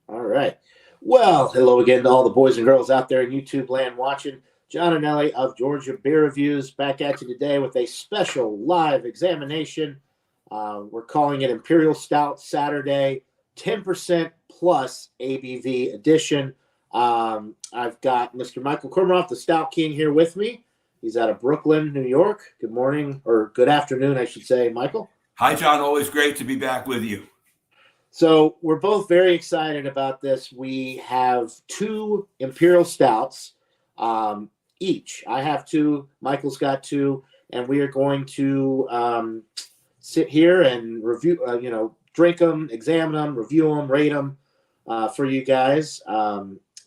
All right. Well, hello again to all the boys and girls out there in YouTube land watching. John and Ellie of Georgia Beer Reviews back at you today with a special live examination. We're calling it Imperial Stout Saturday, 10% plus ABV edition. I've got Mr. Michael Kormeroff, the Stout King, here with me. He's out of Brooklyn, New York. Good morning, or good afternoon, I should say, Michael. Hi, John. Always great to be back with you. So we're both very excited about this. We have two Imperial Stouts each. I have two. Michael's got two. And we are going to sit here and review, drink them, examine them, review them, rate them for you guys.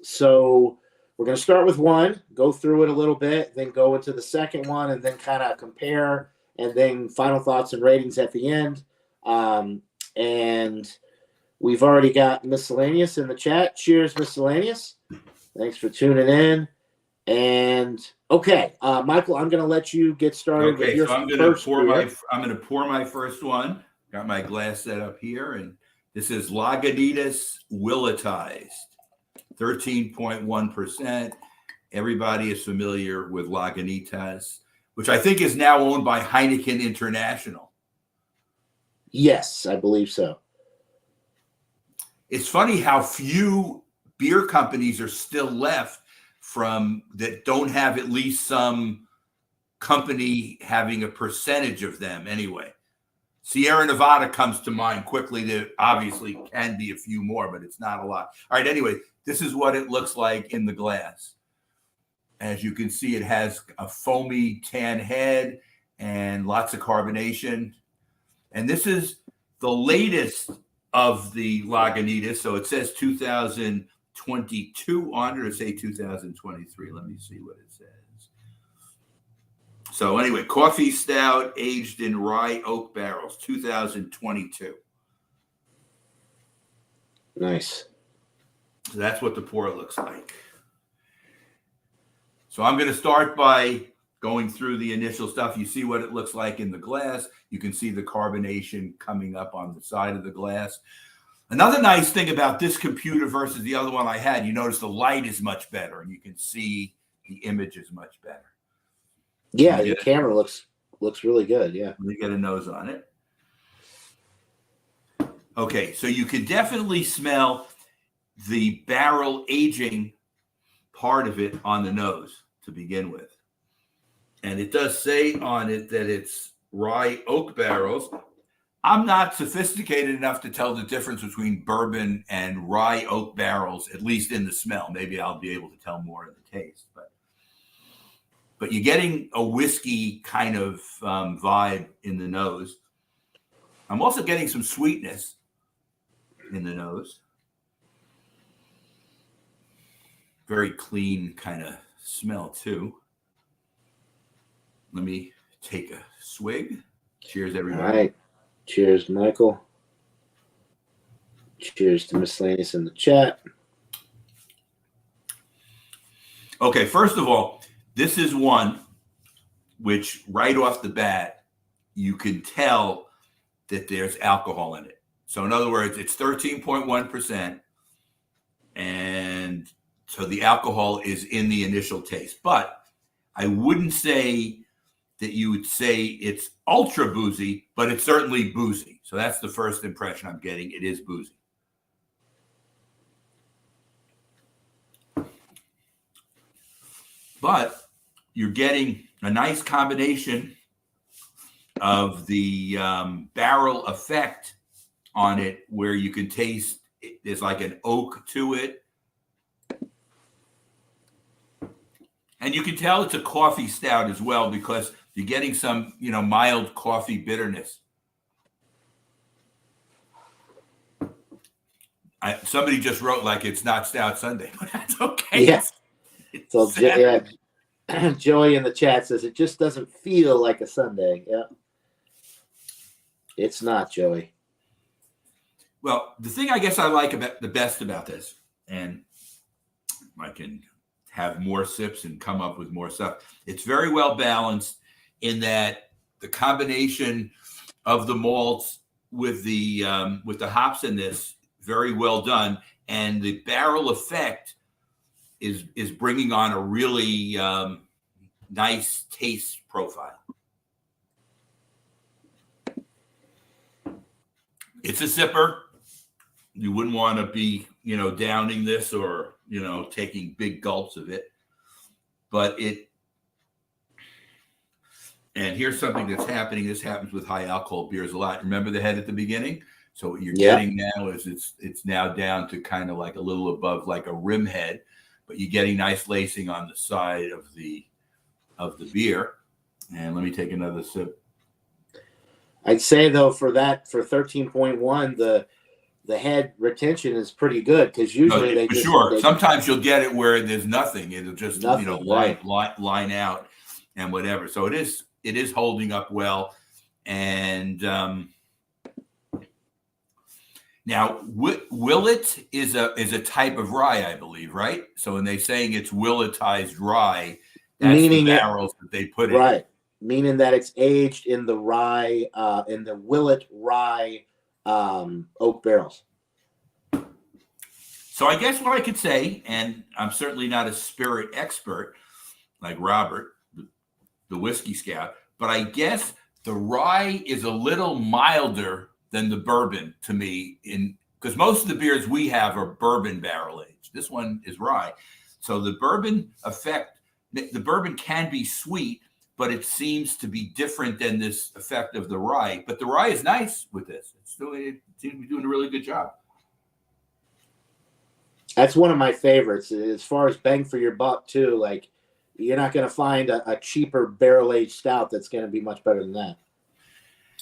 So we're going to start with one, go through it a little bit, then go into the second one, and then kind of compare, and then final thoughts and ratings at the end. And we've already got Miscellaneous in the chat. Cheers, Miscellaneous. Thanks for tuning in. And okay, Michael, I'm going to let you get started. Okay, so I'm going to pour my first one. Got my glass set up here, and this is Lagunitas Willetized, 13.1%. Everybody is familiar with Lagunitas, which I think is now owned by Heineken International. Yes, I believe so. It's funny how few beer companies are still left from that don't have at least some company having a percentage of them anyway. Sierra Nevada comes to mind quickly. There obviously can be a few more, but it's not a lot. All right, anyway, this is what it looks like in the glass. As you can see, it has a foamy tan head and lots of carbonation. And this is the latest of the Lagunitas. So it says 2022 on it, or say 2023. Let me see what it says. So anyway, coffee stout aged in rye oak barrels, 2022. Nice. So that's what the pour looks like. So I'm going to start by going through the initial stuff. You see what it looks like in the glass. You can see the carbonation coming up on the side of the glass. Another nice thing about this computer versus the other one I had, you notice the light is much better, and you can see the image is much better. Yeah, the camera looks really good. Yeah. Let me get a nose on it. Okay, so you can definitely smell the barrel aging part of it on the nose to begin with. And it does say on it that it's rye oak barrels. I'm not sophisticated enough to tell the difference between bourbon and rye oak barrels, at least in the smell. Maybe I'll be able to tell more in the taste. But you're getting a whiskey kind of vibe in the nose. I'm also getting some sweetness in the nose. Very clean kind of smell, too. Let me take a swig. Cheers, everybody. All right. Cheers, Michael. Cheers to Miscellaneous in the chat. Okay, first of all, this is one which right off the bat, you can tell that there's alcohol in it. So in other words, it's 13.1%. And so the alcohol is in the initial taste. But I wouldn't say that you would say it's ultra boozy, but it's certainly boozy. So that's the first impression I'm getting. It is boozy. But you're getting a nice combination of the barrel effect on it, where you can taste there's like an oak to it. And you can tell it's a coffee stout as well, because you're getting some, mild coffee bitterness. Somebody just wrote like it's not Stout Sunday, but that's okay. Yeah. So Joey in the chat says it just doesn't feel like a Sunday. Yeah. It's not, Joey. Well, the thing I guess I like the best about this, and I can have more sips and come up with more stuff, it's very well balanced in that the combination of the malts with the hops in this very well done, and the barrel effect is bringing on a really nice taste profile. It's a sipper. You wouldn't want to be, downing this or, taking big gulps of it. But and here's something that's happening. This happens with high alcohol beers a lot. Remember the head at the beginning? So what you're getting now is it's now down to kind of like a little above like a rim head, but you're getting nice lacing on the side of the beer. And let me take another sip. I'd say though for 13.1, the head retention is pretty good because usually sometimes you'll get it where there's nothing. It'll just line out and whatever. So it is holding up well. And now Willet is a type of rye, I believe, right? So when they're saying it's Willetized rye, that's meaning the barrels that they put in. Right. Meaning that it's aged in the rye, in the Willet rye oak barrels. So I guess what I could say, and I'm certainly not a spirit expert like Robert, the whiskey scout, but I guess the rye is a little milder than the bourbon to me, because most of the beers we have are bourbon barrel aged. This one is rye. So the bourbon can be sweet, but it seems to be different than this effect of the rye. But the rye is nice with this. It seems to be doing a really good job. That's one of my favorites. As far as bang for your buck, too, like you're not going to find a cheaper barrel-aged stout that's going to be much better than that.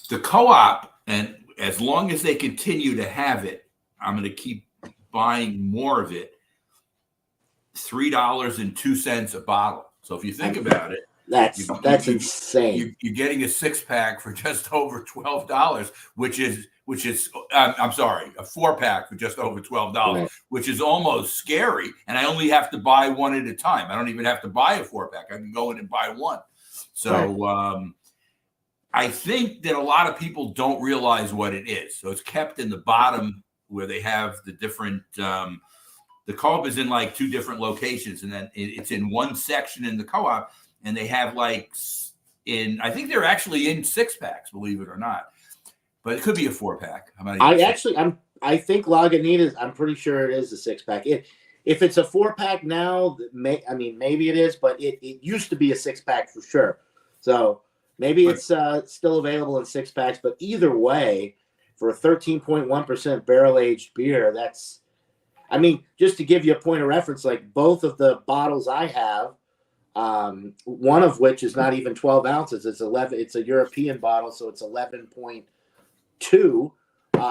The Co-op, and as long as they continue to have it, I'm going to keep buying more of it. $3.02 a bottle. So if you think about it, that's insane. You're getting a 6-pack for just over $12, which is I'm sorry, a 4-pack for just over $12, right, which is almost scary. And I only have to buy one at a time. I don't even have to buy a 4-pack. I can go in and buy one. So right. I think that a lot of people don't realize what it is. So it's kept in the bottom where they have the different. The co-op is in like 2 different locations, and then it's in one section in the co-op. And they have I think they're actually in 6-packs, believe it or not, but it could be a 4-pack. I think Lagunitas, I'm pretty sure it is a 6-pack. If it's a 4-pack now, maybe it is, but it used to be a 6-pack for sure. So maybe it's still available in 6-packs, but either way, for a 13.1% barrel-aged beer, just to give you a point of reference, like both of the bottles I have, one of which is not even 12 ounces. It's 11. It's a European bottle, so it's 11.2.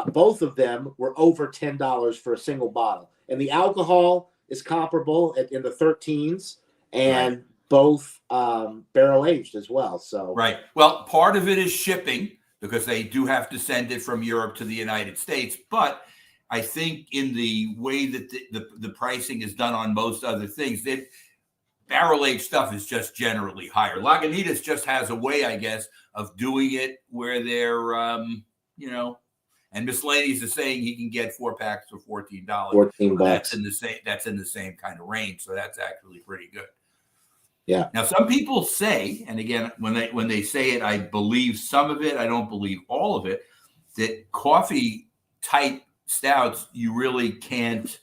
Both of them were over $10 for a single bottle, and the alcohol is comparable in the 13s, and both barrel aged as well. So right. Well, part of it is shipping because they do have to send it from Europe to the United States, but I think in the way that the pricing is done on most other things, that barrel-aged stuff is just generally higher. Lagunitas just has a way, I guess, of doing it where they're, and Miscellaneous is saying he can get 4-packs for $14. $14. That's in the same kind of range. So that's actually pretty good. Yeah. Now, some people say, and again, when they say it, I believe some of it. I don't believe all of it. That coffee type stouts you really can't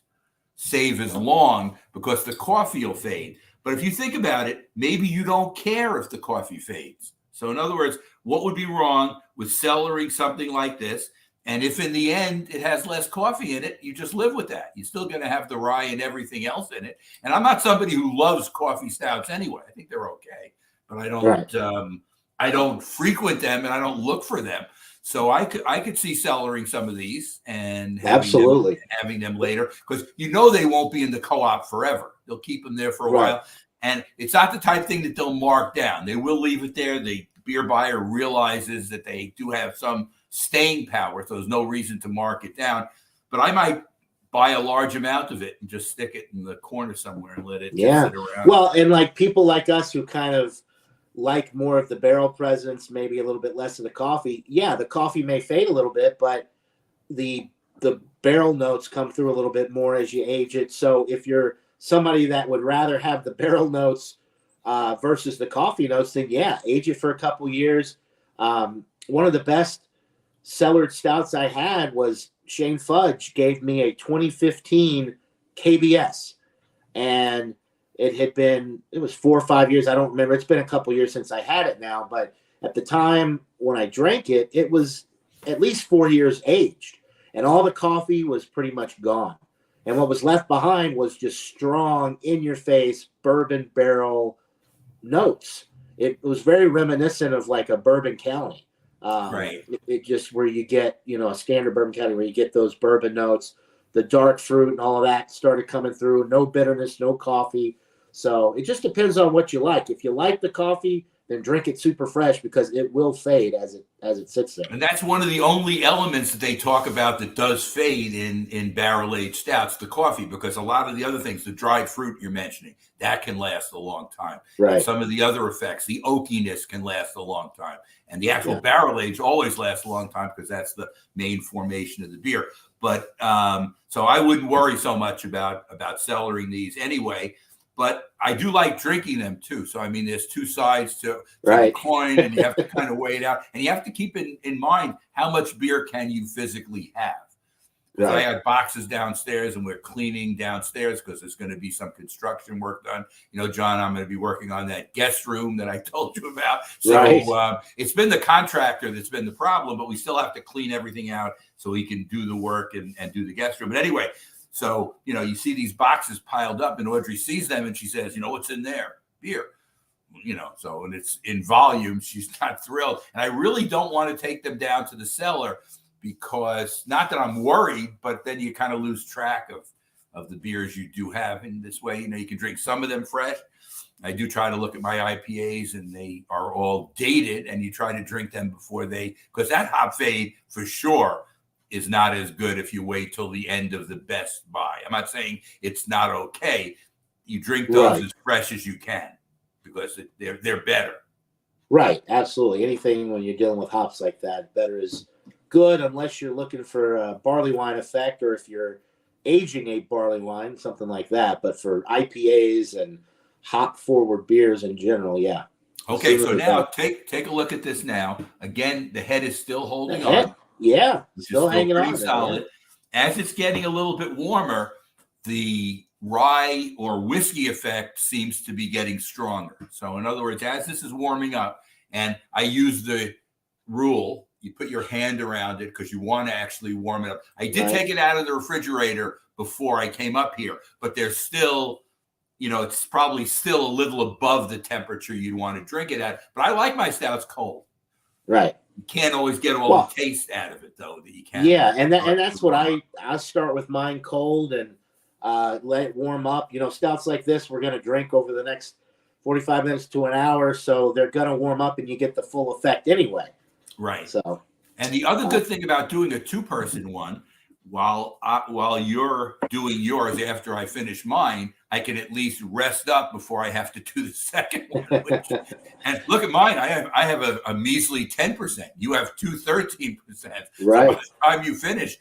save as long because the coffee will fade. But if you think about it, maybe you don't care if the coffee fades. So in other words, what would be wrong with cellaring something like this? And if in the end it has less coffee in it, you just live with that. You're still going to have the rye and everything else in it. And I'm not somebody who loves coffee stouts anyway. I think they're okay, but I don't. I don't frequent them and I don't look for them. So I could see cellaring some of these and having them later because they won't be in the co-op forever. They'll keep them there for a while. And it's not the type of thing that they'll mark down. They will leave it there. The beer buyer realizes that they do have some staying power, so there's no reason to mark it down. But I might buy a large amount of it and just stick it in the corner somewhere and let it sit around. Well, and like people like us who kind of like more of the barrel presence, maybe a little bit less of the coffee. Yeah, the coffee may fade a little bit, but the the barrel notes come through a little bit more as you age it. So if you're somebody that would rather have the barrel notes versus the coffee notes, then yeah, age it for a couple years. One of the best cellared stouts I had was Shane Fudge gave me a 2015 KBS, and it was 4 or 5 years. I don't remember. It's been a couple years since I had it now, but at the time when I drank it, it was at least 4 years aged, and all the coffee was pretty much gone. And what was left behind was just strong, in your face bourbon barrel notes. It was very reminiscent of like a bourbon county. Right. It just where you get, a standard bourbon county where you get those bourbon notes, the dark fruit and all of that started coming through. No bitterness, no coffee. So it just depends on what you like. If you like the coffee, then drink it super fresh because it will fade as it sits there. And that's one of the only elements that they talk about that does fade in barrel-aged stouts, the coffee, because a lot of the other things, the dried fruit you're mentioning, that can last a long time. Right. And some of the other effects, the oakiness can last a long time. And the actual barrel age always lasts a long time because that's the main formation of the beer. But so I wouldn't worry so much about cellaring these anyway. But I do like drinking them too. So, I mean, there's two sides to the coin, and you have to kind of weigh it out. And you have to keep in mind how much beer can you physically have. Right. I had boxes downstairs, and we're cleaning downstairs because there's going to be some construction work done. John, I'm going to be working on that guest room that I told you about. So it's been the contractor that's been the problem, but we still have to clean everything out so he can do the work and do the guest room. But anyway, so, you see these boxes piled up, and Audrey sees them and she says, what's in there? Beer. So, and it's in volume. She's not thrilled. And I really don't want to take them down to the cellar because, not that I'm worried, but then you kind of lose track of the beers you do have. In this way, you can drink some of them fresh. I do try to look at my IPAs, and they are all dated, and you try to drink them before because that hop fade for sure is not as good if you wait till the end of the best buy. I'm not saying it's not okay. You drink those as fresh as you can because they're better. Right, absolutely. Anything when you're dealing with hops like that, better is good unless you're looking for a barley wine effect or if you're aging a barley wine, something like that. But for IPAs and hop forward beers in general, yeah. Okay, so now take a look at this now. Again, the head is still holding on. Yeah, still hanging on. Solid. As it's getting a little bit warmer, the rye or whiskey effect seems to be getting stronger. So in other words, as this is warming up, and I use the rule, you put your hand around it because you want to actually warm it up. I did take it out of the refrigerator before I came up here, but there's still, it's probably still a little above the temperature you'd want to drink it at. But I like my stouts cold. Right. You can't always get all the taste out of it, though, that you can. Yeah, and that's what I start with mine cold and let it warm up. Stouts like this we're going to drink over the next 45 minutes to an hour, so they're going to warm up and you get the full effect anyway. Right. So, and the other good thing about doing a two-person one, while you're doing yours after I finish mine, I can at least rest up before I have to do the second one. And look at mine. I have a measly 10%. You have 13%. Right. So by the time you finish,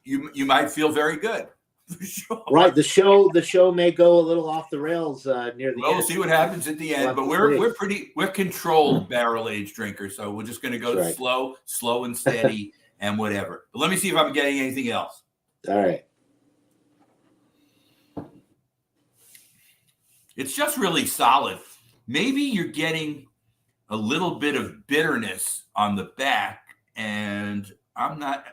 you might feel very good. For sure. Right. The show may go a little off the rails near the end. We'll see what happens at the end. But we're controlled barrel aged drinkers, so we're just going to go slow and steady. And whatever. But let me see if I'm getting anything else. All right. It's just really solid. Maybe you're getting a little bit of bitterness on the back, and I'm not.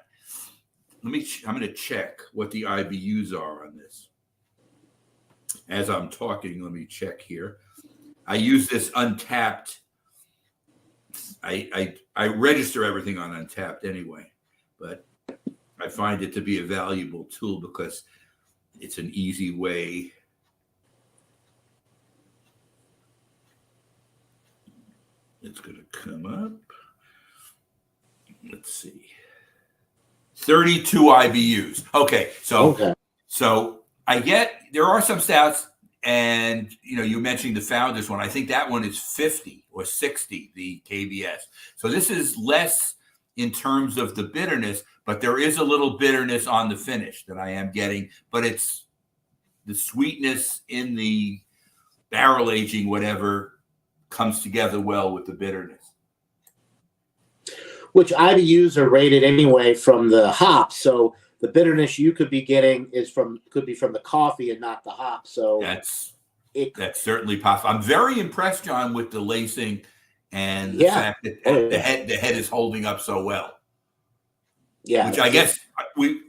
I'm going to check what the IBUs are on this. As I'm talking, let me check here. I use this Untapped. I register everything on Untapped anyway. But I find it to be a valuable tool because it's an easy way. It's going to come up. Let's see. 32 IBUs. Okay. So there are some stouts, and you mentioned the Founders one. I think that one is 50 or 60, the KBS. So this is less in terms of the bitterness, but there is a little bitterness on the finish that I am getting, but it's the sweetness in the barrel aging, whatever, comes together well with the bitterness. Which IBUs are rated anyway from the hops, so the bitterness you could be getting could be from the coffee and not the hops. So that's certainly possible. I'm very impressed, John, with the lacing and the fact that the head is holding up so well. Yeah, which I guess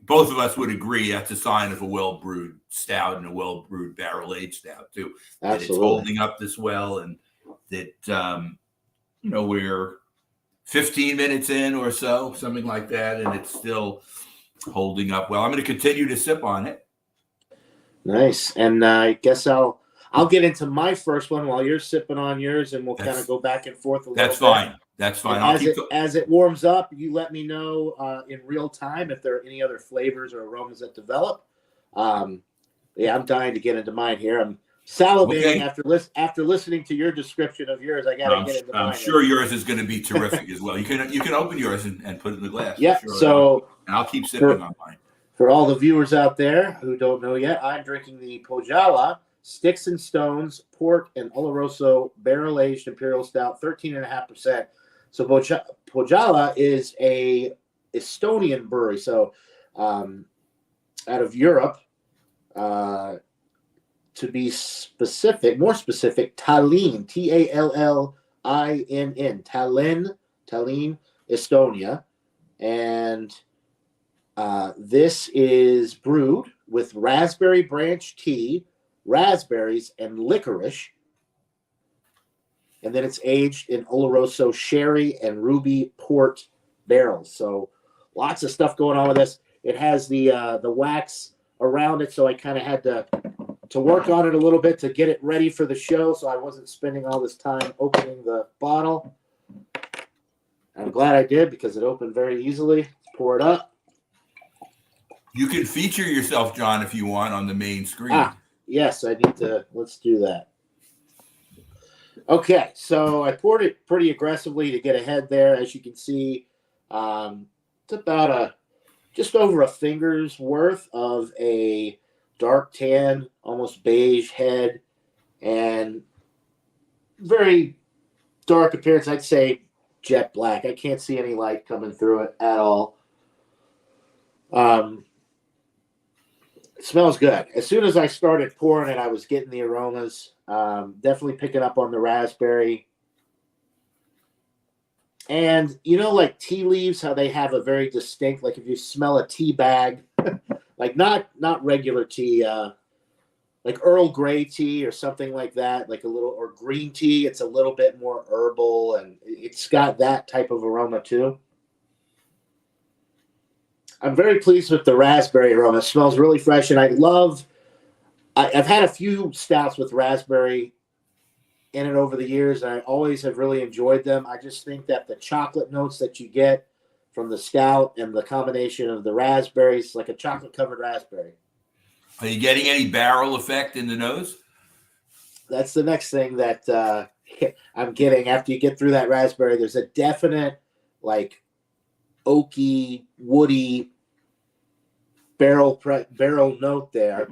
both of us would agree that's a sign of a well-brewed stout and a well-brewed barrel-aged stout too. Absolutely. That it's holding up this well, and that we're 15 minutes in or so, something like that, and it's still holding up well. I'm going to continue to sip on it. Nice, and I guess I'll get into my first one while you're sipping on yours, and we'll kind of go back and forth a little bit. That's fine. That's fine. As it warms up, you let me know in real time if there are any other flavors or aromas that develop. I'm dying to get into mine here. I'm salivating after listening to your description of yours. I got to get into mine. I'm sure yours is going to be terrific as well. You can open yours and put it in the glass. Yeah. Sure. So I'll keep sipping on mine. For all the viewers out there who don't know yet, I'm drinking the Pojala Sticks and Stones Port and Oloroso Barrel Aged Imperial Stout, 13.5%. So Pojala is a Estonian brewery, so out of Europe. To be more specific, Tallinn, Tallinn, Tallinn, Estonia, and this is brewed with raspberry branch tea, raspberries, and licorice. And then it's aged in Oloroso sherry and ruby port barrels. So lots of stuff going on with this. It has the wax around it, so I kind of had to work on it a little bit to get it ready for the show, so I wasn't spending all this time opening the bottle. I'm glad I did because it opened very easily. Let's pour it up. You can feature yourself, John, if you want, on the main screen. Yes, I need to. Let's do that. Okay, so I poured it pretty aggressively to get ahead there. As you can see, it's about just over a finger's worth of a dark tan, almost beige head, and very dark appearance. I'd say jet black. I can't see any light coming through it at all. It smells good. As soon as I started pouring it, I was getting the aromas. Definitely picking up on the raspberry. And like tea leaves, how they have a very distinct, like if you smell a tea bag, like not regular tea, like Earl Grey tea or something like that, like or green tea. It's a little bit more herbal, and it's got that type of aroma too. I'm very pleased with the raspberry aroma. It smells really fresh, and I've had a few stouts with raspberry in it over the years, and I always have really enjoyed them. I just think that the chocolate notes that you get from the stout and the combination of the raspberries, like a chocolate-covered raspberry. Are you getting any barrel effect in the nose? That's the next thing that I'm getting. After you get through that raspberry, there's a definite, like, oaky, woody barrel note there.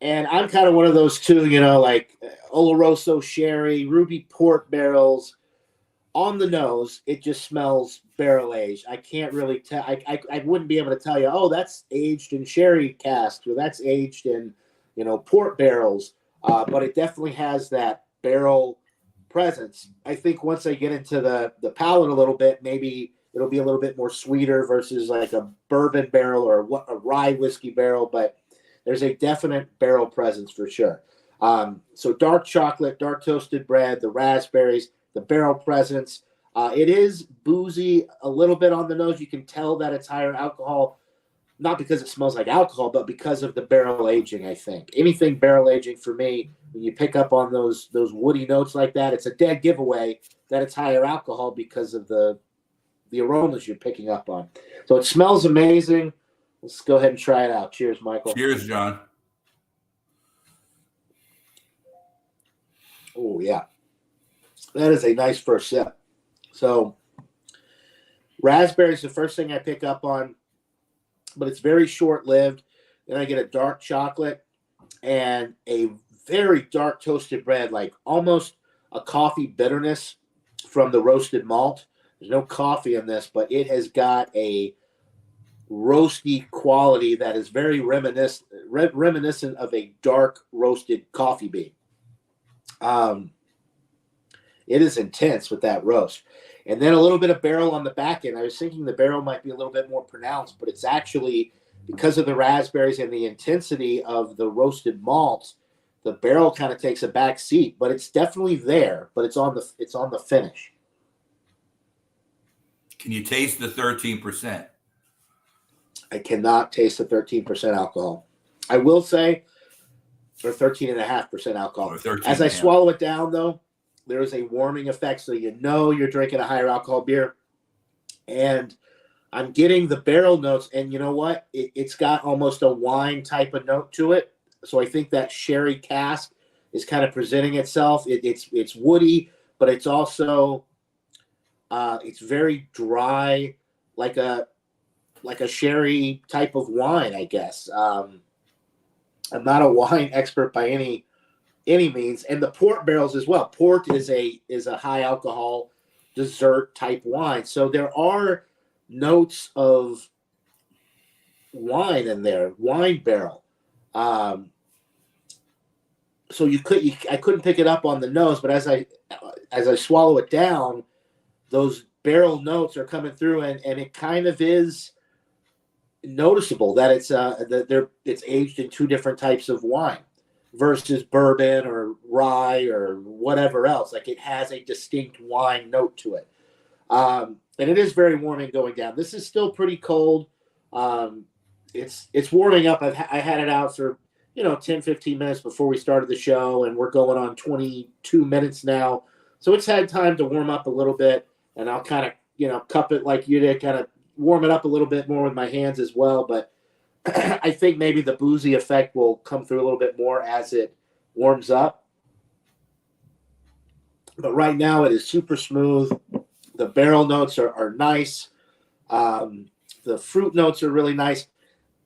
And I'm kind of one of those too, like Oloroso sherry, ruby port barrels. On the nose, it just smells barrel aged. I can't really tell. I wouldn't be able to tell you, oh, that's aged in sherry cask, or that's aged in, port barrels. But it definitely has that barrel presence. I think once I get into the palate a little bit, maybe it'll be a little bit more sweeter versus like a bourbon barrel or a rye whiskey barrel. But there's a definite barrel presence for sure. So dark chocolate, dark toasted bread, the raspberries, the barrel presence. It is boozy a little bit on the nose. You can tell that it's higher alcohol, not because it smells like alcohol, but because of the barrel aging, I think. Anything barrel aging for me, when you pick up on those woody notes like that, it's a dead giveaway that it's higher alcohol because of the aromas you're picking up on. So it smells amazing. Let's go ahead and try it out. Cheers, Michael. Cheers, John. Oh, yeah. That is a nice first sip. So Raspberry is the first thing I pick up on, but it's very short-lived. Then I get a dark chocolate and a very dark toasted bread, like almost a coffee bitterness from the roasted malt. There's no coffee in this, but it has got a roasty quality that is very reminiscent of a dark roasted coffee bean. It is intense with that roast. And then a little bit of barrel on the back end. I was thinking the barrel might be a little bit more pronounced, but it's actually, because of the raspberries and the intensity of the roasted malts, the barrel kind of takes a back seat, but it's definitely there, but it's on the finish. Can you taste the 13%? I cannot taste the 13% alcohol. I will say, or 13.5% alcohol. As I swallow it down, though, there is a warming effect, so you know you're drinking a higher alcohol beer. And I'm getting the barrel notes, and you know what? It's got almost a wine type of note to it. So I think that sherry cask is kind of presenting itself. It's woody, but it's also it's very dry, like a sherry type of wine, I guess. I'm not a wine expert by any means, and the port barrels as well. Port is a high alcohol dessert type wine, so there are notes of wine in there, wine barrel. So I couldn't pick it up on the nose, but as I swallow it down, those barrel notes are coming through, and it kind of is noticeable that it's aged in two different types of wine versus bourbon or rye or whatever else. Like, it has a distinct wine note to it. And it is very warming going down. This is still pretty cold. It's warming up. I had it out for 10, 15 minutes before we started the show, and we're going on 22 minutes now. So it's had time to warm up a little bit, and I'll kind of, cup it like you did, kind of warm it up a little bit more with my hands as well. But I think maybe the boozy effect will come through a little bit more as it warms up. But right now it is super smooth. The barrel notes are nice. The fruit notes are really nice.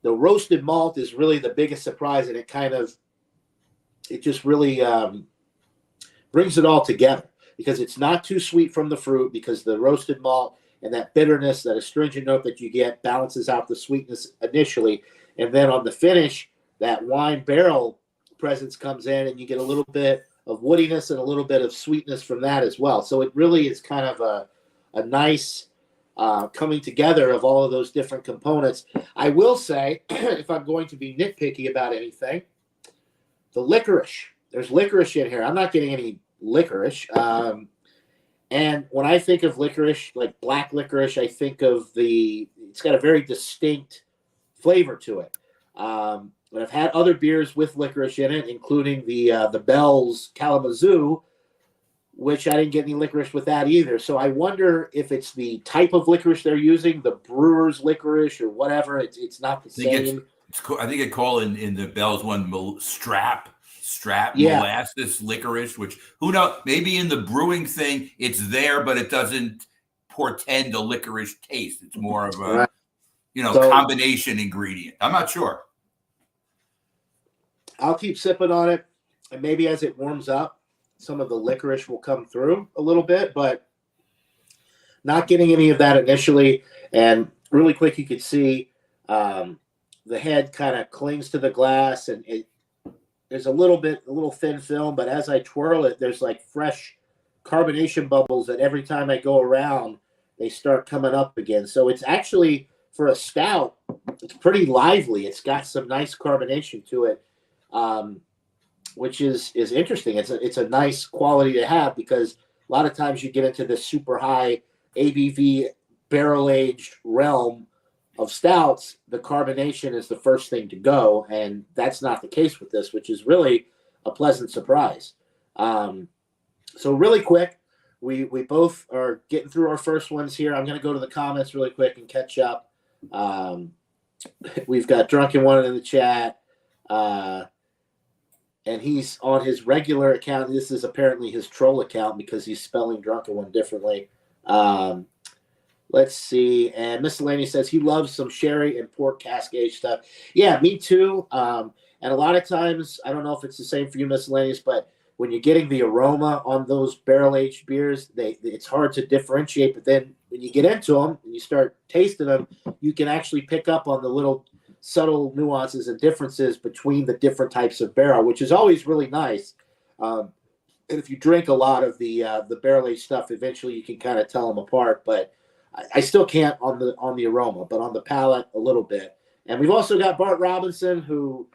The roasted malt is really the biggest surprise, and it just really brings it all together, because it's not too sweet from the fruit, because the roasted malt and that bitterness, that astringent note that you get, balances out the sweetness initially. And then on the finish, that wine barrel presence comes in, and you get a little bit of woodiness and a little bit of sweetness from that as well. So it really is kind of a nice coming together of all of those different components. I will say, if I'm going to be nitpicky about anything, the licorice. There's licorice in here. I'm not getting any licorice. And when I think of licorice, like black licorice, I think of it's got a very distinct flavor to it. But I've had other beers with licorice in it, including the Bell's Kalamazoo, which I didn't get any licorice with that either. So I wonder if it's the type of licorice they're using, the brewer's licorice or whatever. It's not the same. I think they call in the Bell's one strap molasses licorice, which, who knows, maybe in the brewing thing it's there, but it doesn't portend a licorice taste. It's more of a combination ingredient. I'm not sure. I'll keep sipping on it, and maybe as it warms up, some of the licorice will come through a little bit, but not getting any of that initially. And really quick, you could see the head kind of clings to the glass, and there's a little thin film, but as I twirl it, there's like fresh carbonation bubbles that every time I go around, they start coming up again. So it's actually, for a stout, it's pretty lively. It's got some nice carbonation to it, which is interesting. It's a nice quality to have, because a lot of times you get into this super high ABV barrel-aged realm of stouts, the carbonation is the first thing to go, and that's not the case with this, which is really a pleasant surprise. So really quick, we both are getting through our first ones here. I'm going to go to the comments really quick and catch up. We've got Drunken One in the chat, and he's on his regular account. This is apparently his troll account, because he's spelling Drunken One differently. Let's see. And Miscellaneous says he loves some sherry and pork cascade stuff. Yeah, me too. And a lot of times, I don't know if it's the same for you, Miscellaneous, but when you're getting the aroma on those barrel aged beers, it's hard to differentiate. But then when you get into them and you start tasting them, you can actually pick up on the little subtle nuances and differences between the different types of barrel, which is always really nice. And if you drink a lot of the barrel aged stuff, eventually you can kind of tell them apart. But I still can't on the aroma, but on the palate a little bit. And we've also got Bart Robinson, who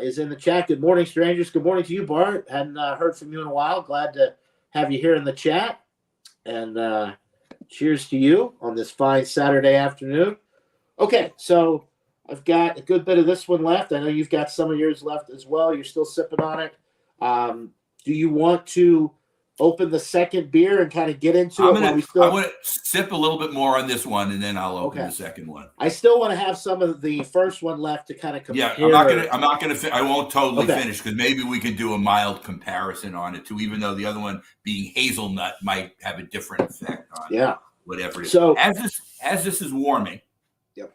is in the chat. Good morning, strangers. Good morning to you, Bart. Hadn't heard from you in a while. Glad to have you here in the chat. And cheers to you on this fine Saturday afternoon. Okay, so I've got a good bit of this one left. I know you've got some of yours left as well. You're still sipping on it. Do you want to open the second beer and kind of get into it? I want to sip a little bit more on this one, and then I'll open the second one. I still want to have some of the first one left to kind of compare. Yeah, I'm not gonna. I won't totally finish because maybe we can do a mild comparison on it too. Even though the other one being hazelnut might have a different effect on whatever it is. So as this is warming. Yep.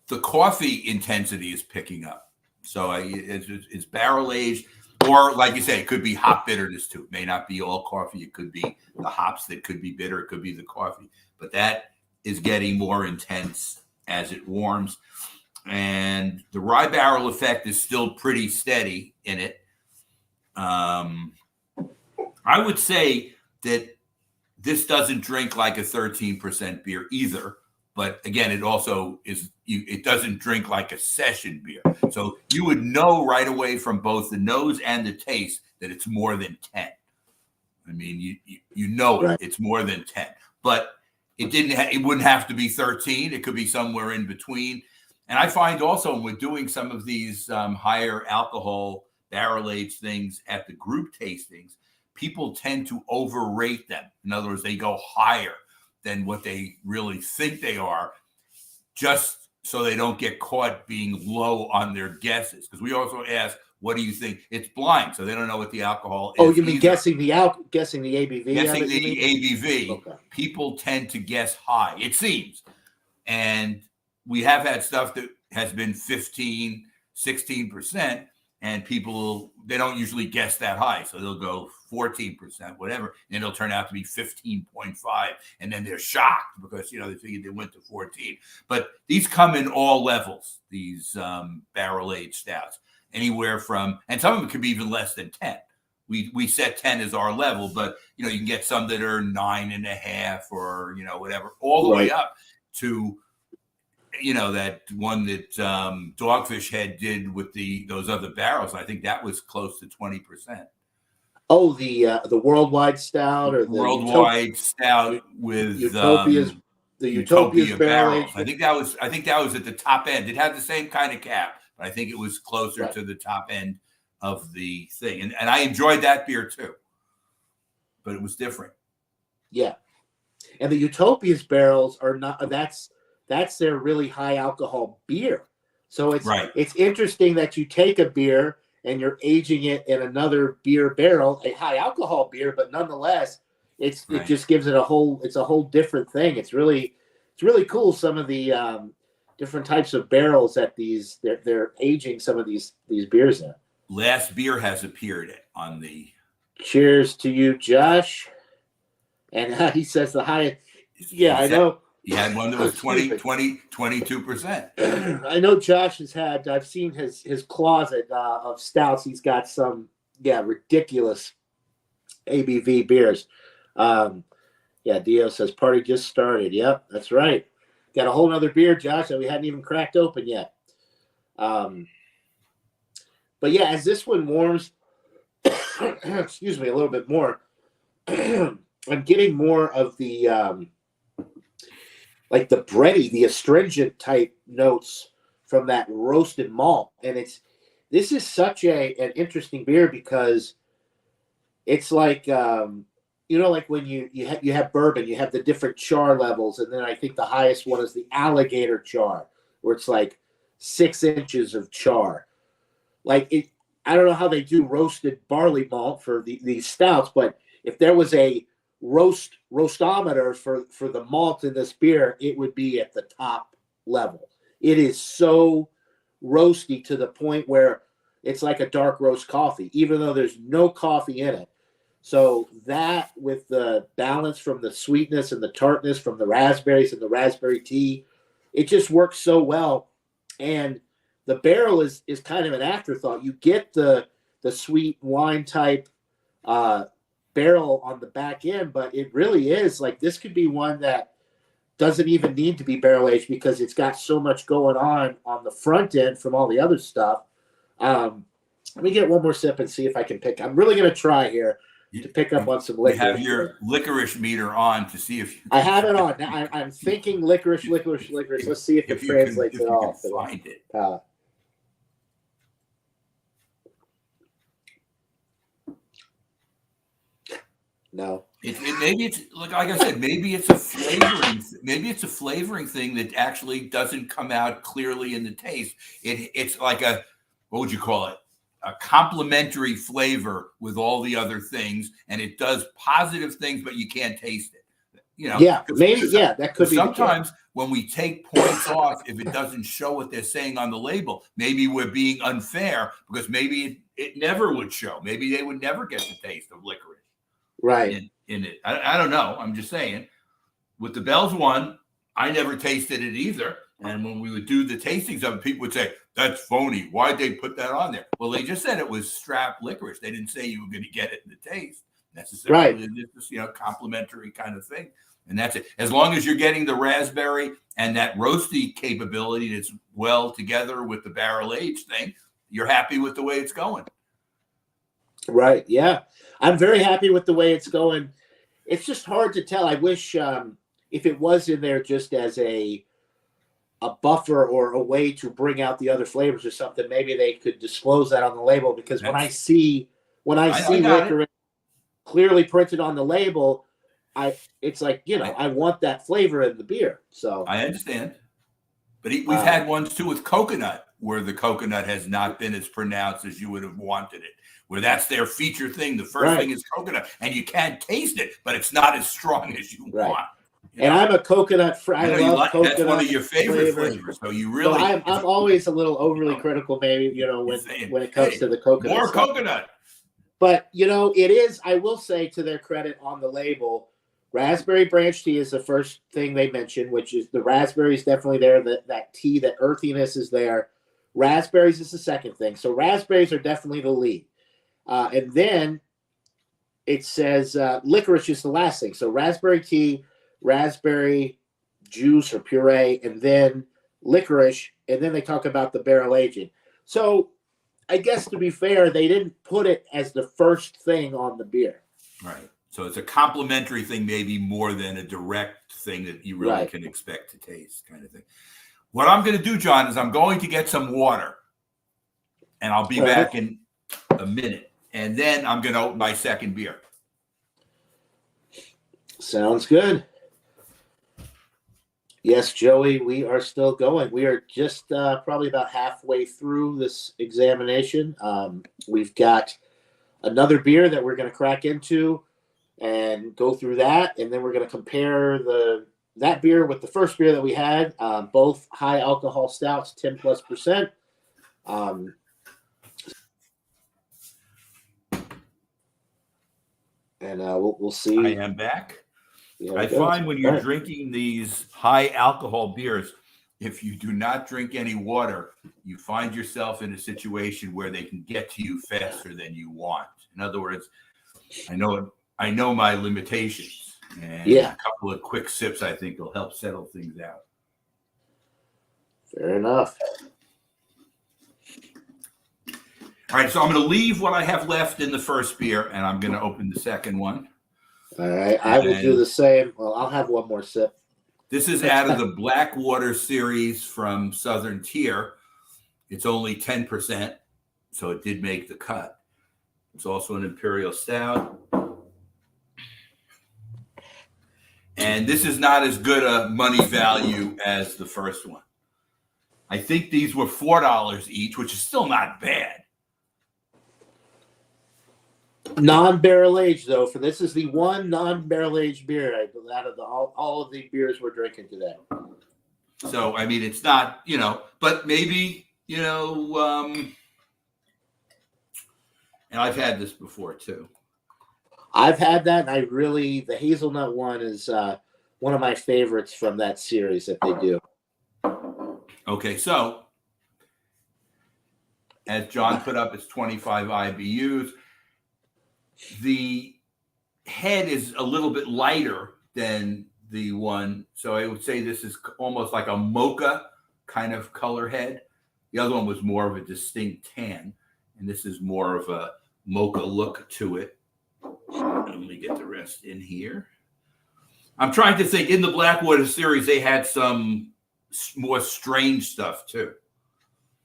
The coffee intensity is picking up. So it's barrel aged, or like you say, it could be hop bitterness too. It may not be all coffee. It could be the hops that could be bitter. It could be the coffee. But that is getting more intense as it warms. And the rye barrel effect is still pretty steady in it. I would say that this doesn't drink like a 13% beer either. But again, it also it doesn't drink like a session beer. So you would know right away from both the nose and the taste that it's more than 10. I mean, you know it. It's more than 10. But it wouldn't have to be 13. It could be somewhere in between. And I find also when we're doing some of these higher alcohol barrel-aged things at the group tastings, people tend to overrate them. In other words, they go higher than what they really think they are, just so they don't get caught being low on their guesses. Because we also ask, what do you think? It's blind, so they don't know what the alcohol is. Oh, you mean guessing the ABV? Guessing the ABV. Okay. People tend to guess high, it seems. And we have had stuff that has been 15, 16%, and people, they don't usually guess that high. So they'll go 14%, whatever, and then it'll turn out to be 15.5. And then they're shocked because, they figured they went to 14. But these come in all levels, these barrel-aged stouts, anywhere from, and some of them could be even less than 10. We set 10 as our level, but, you can get some that are 9.5 or, whatever, all the way up to, that one that Dogfish Head did with those other barrels. I think that was close to 20%. Oh, the worldwide stout or the worldwide stout with Utopia's barrels. I think that was at the top end. It had the same kind of cap, but I think it was closer to the top end of the thing. And I enjoyed that beer too, but it was different. Yeah, and the Utopia's barrels are not. That's their really high alcohol beer. So it's interesting that you take a beer and you're aging it in another beer barrel, a high alcohol beer, but nonetheless, it just gives it a whole different thing. It's really cool. Some of the different types of barrels that they're aging some of these beers in. Last beer has appeared on the. Cheers to you, Josh. And he says the highest. Yeah, I know. He had one that was 22%. I know Josh has had, I've seen his closet of stouts. He's got some, ridiculous ABV beers. Dio says party just started. Yep, that's right. Got a whole nother beer, Josh, that we hadn't even cracked open yet. But as this one warms, excuse me, a little bit more, I'm getting more of the, like the bready, the astringent type notes from that roasted malt. And this is such an interesting beer because it's like, like when you have bourbon, you have the different char levels. And then I think the highest one is the alligator char, where it's like 6 inches of char. I don't know how they do roasted barley malt for these stouts, but if there was a roastometer for the malt in this beer, it would be at the top level. It is so roasty to the point where it's like a dark roast coffee, even though there's no coffee in it. So that, with the balance from the sweetness and the tartness from the raspberries and the raspberry tea, it just works so well. And the barrel is kind of an afterthought. You get the sweet wine type barrel on the back end, but it really is like, this could be one that doesn't even need to be barrel aged because it's got so much going on the front end from all the other stuff. Let me get one more sip and see if I can pick. I'm really going to try here to pick up on some licorice. You have your licorice meter on to see if you I have it on. Now I'm thinking licorice. Let's see if it translates at all. Find it. No. Maybe it's like I said, maybe it's a flavoring thing that actually doesn't come out clearly in the taste. It's like a, what would you call it? A complementary flavor with all the other things, and it does positive things, but you can't taste it. You know, yeah, maybe, yeah, that could be. Sometimes when we take points off, if it doesn't show what they're saying on the label, maybe we're being unfair because maybe it never would show. Maybe they would never get the taste of licorice, right? In it, I don't know. I'm just saying. With the Bell's one, I never tasted it either. And when we would do the tastings of it, people would say, that's phony. Why'd they put that on there? Well, they just said it was strap licorice. They didn't say you were going to get it in the taste necessarily. Right. It's just, complimentary kind of thing. And that's it. As long as you're getting the raspberry and that roasty capability that's well together with the barrel aged thing, you're happy with the way it's going. Right. Yeah. I'm very happy with the way it's going. It's just hard to tell. I wish if it was in there just as a buffer or a way to bring out the other flavors or something, maybe they could disclose that on the label, because when I see licorice clearly printed on the label, it's like, I want that flavor in the beer. So I understand. But we've had ones too with coconut where the coconut has not been as pronounced as you would have wanted it, where that's their feature thing. The first thing is coconut, and you can't taste it, but it's not as strong as you want. And I'm a coconut I love coconut. That's one of your favorite flavors. So you really. So I'm always a little overly critical, maybe, when it comes to the coconut. More coconut. But it is. I will say, to their credit, on the label, raspberry branch tea is the first thing they mention, which is the raspberries definitely there. That tea, that earthiness is there. Raspberries is the second thing. So raspberries are definitely the lead, and then it says licorice is the last thing. So raspberry tea, raspberry juice or puree, and then licorice, and then they talk about the barrel aging. So I guess, to be fair, they didn't put it as the first thing on the beer. Right. So it's a complimentary thing, maybe more than a direct thing that you really can expect to taste, kind of thing. What I'm going to do, John, is I'm going to get some water, and I'll be back in a minute, and then I'm going to open my second beer. Sounds good. Yes, Joey, we are still going. We are just probably about halfway through this examination. We've got another beer that we're going to crack into and go through that, and then we're going to compare that beer with the first beer that we had, both high alcohol stouts, 10+%. And we'll see. I am back. I find when you're drinking these high alcohol beers, if you do not drink any water, you find yourself in a situation where they can get to you faster than you want. In other words, I know my limitations, and a couple of quick sips, I think, will help settle things out. Fair enough. All right, so I'm going to leave what I have left in the first beer, and I'm going to open the second one. All right, I will do the same. Well, I'll have one more sip. This is out of the Blackwater series from Southern Tier. It's only 10%, so it did make the cut. It's also an Imperial Stout. And this is not as good a money value as the first one. I think these were $4 each, which is still not bad. Non-barrel aged though. For this is the one non-barrel aged beer out of all of the beers we're drinking today. So I mean, it's not, but maybe, and I've had this before too. I've had that, and the hazelnut one is one of my favorites from that series that they do. Okay, so as John put up, it's 25 IBUs. The head is a little bit lighter than the one, so I would say this is almost like a mocha kind of color head. The other one was more of a distinct tan, and this is more of a mocha look to it. Let me get the rest in here. I'm trying to think. In the Blackwater series, they had some more strange stuff too.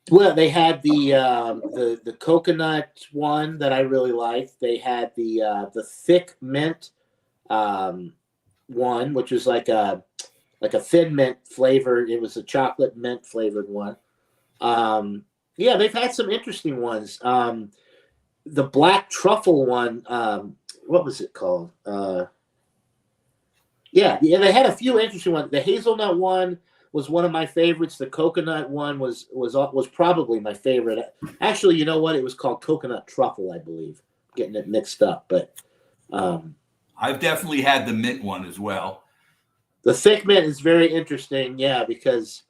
Well, they had the coconut one that I really liked. They had the thick mint one, which was like a thin mint flavor. It was a chocolate mint flavored one. Yeah, they've had some interesting ones. The black truffle one, what was it called? Yeah, they had a few interesting ones. The hazelnut one was one of my favorites. The coconut one was probably my favorite. Actually, you know what? It was called coconut truffle, I believe. Getting it mixed up, but I've definitely had the mint one as well. The thick mint is very interesting, yeah, because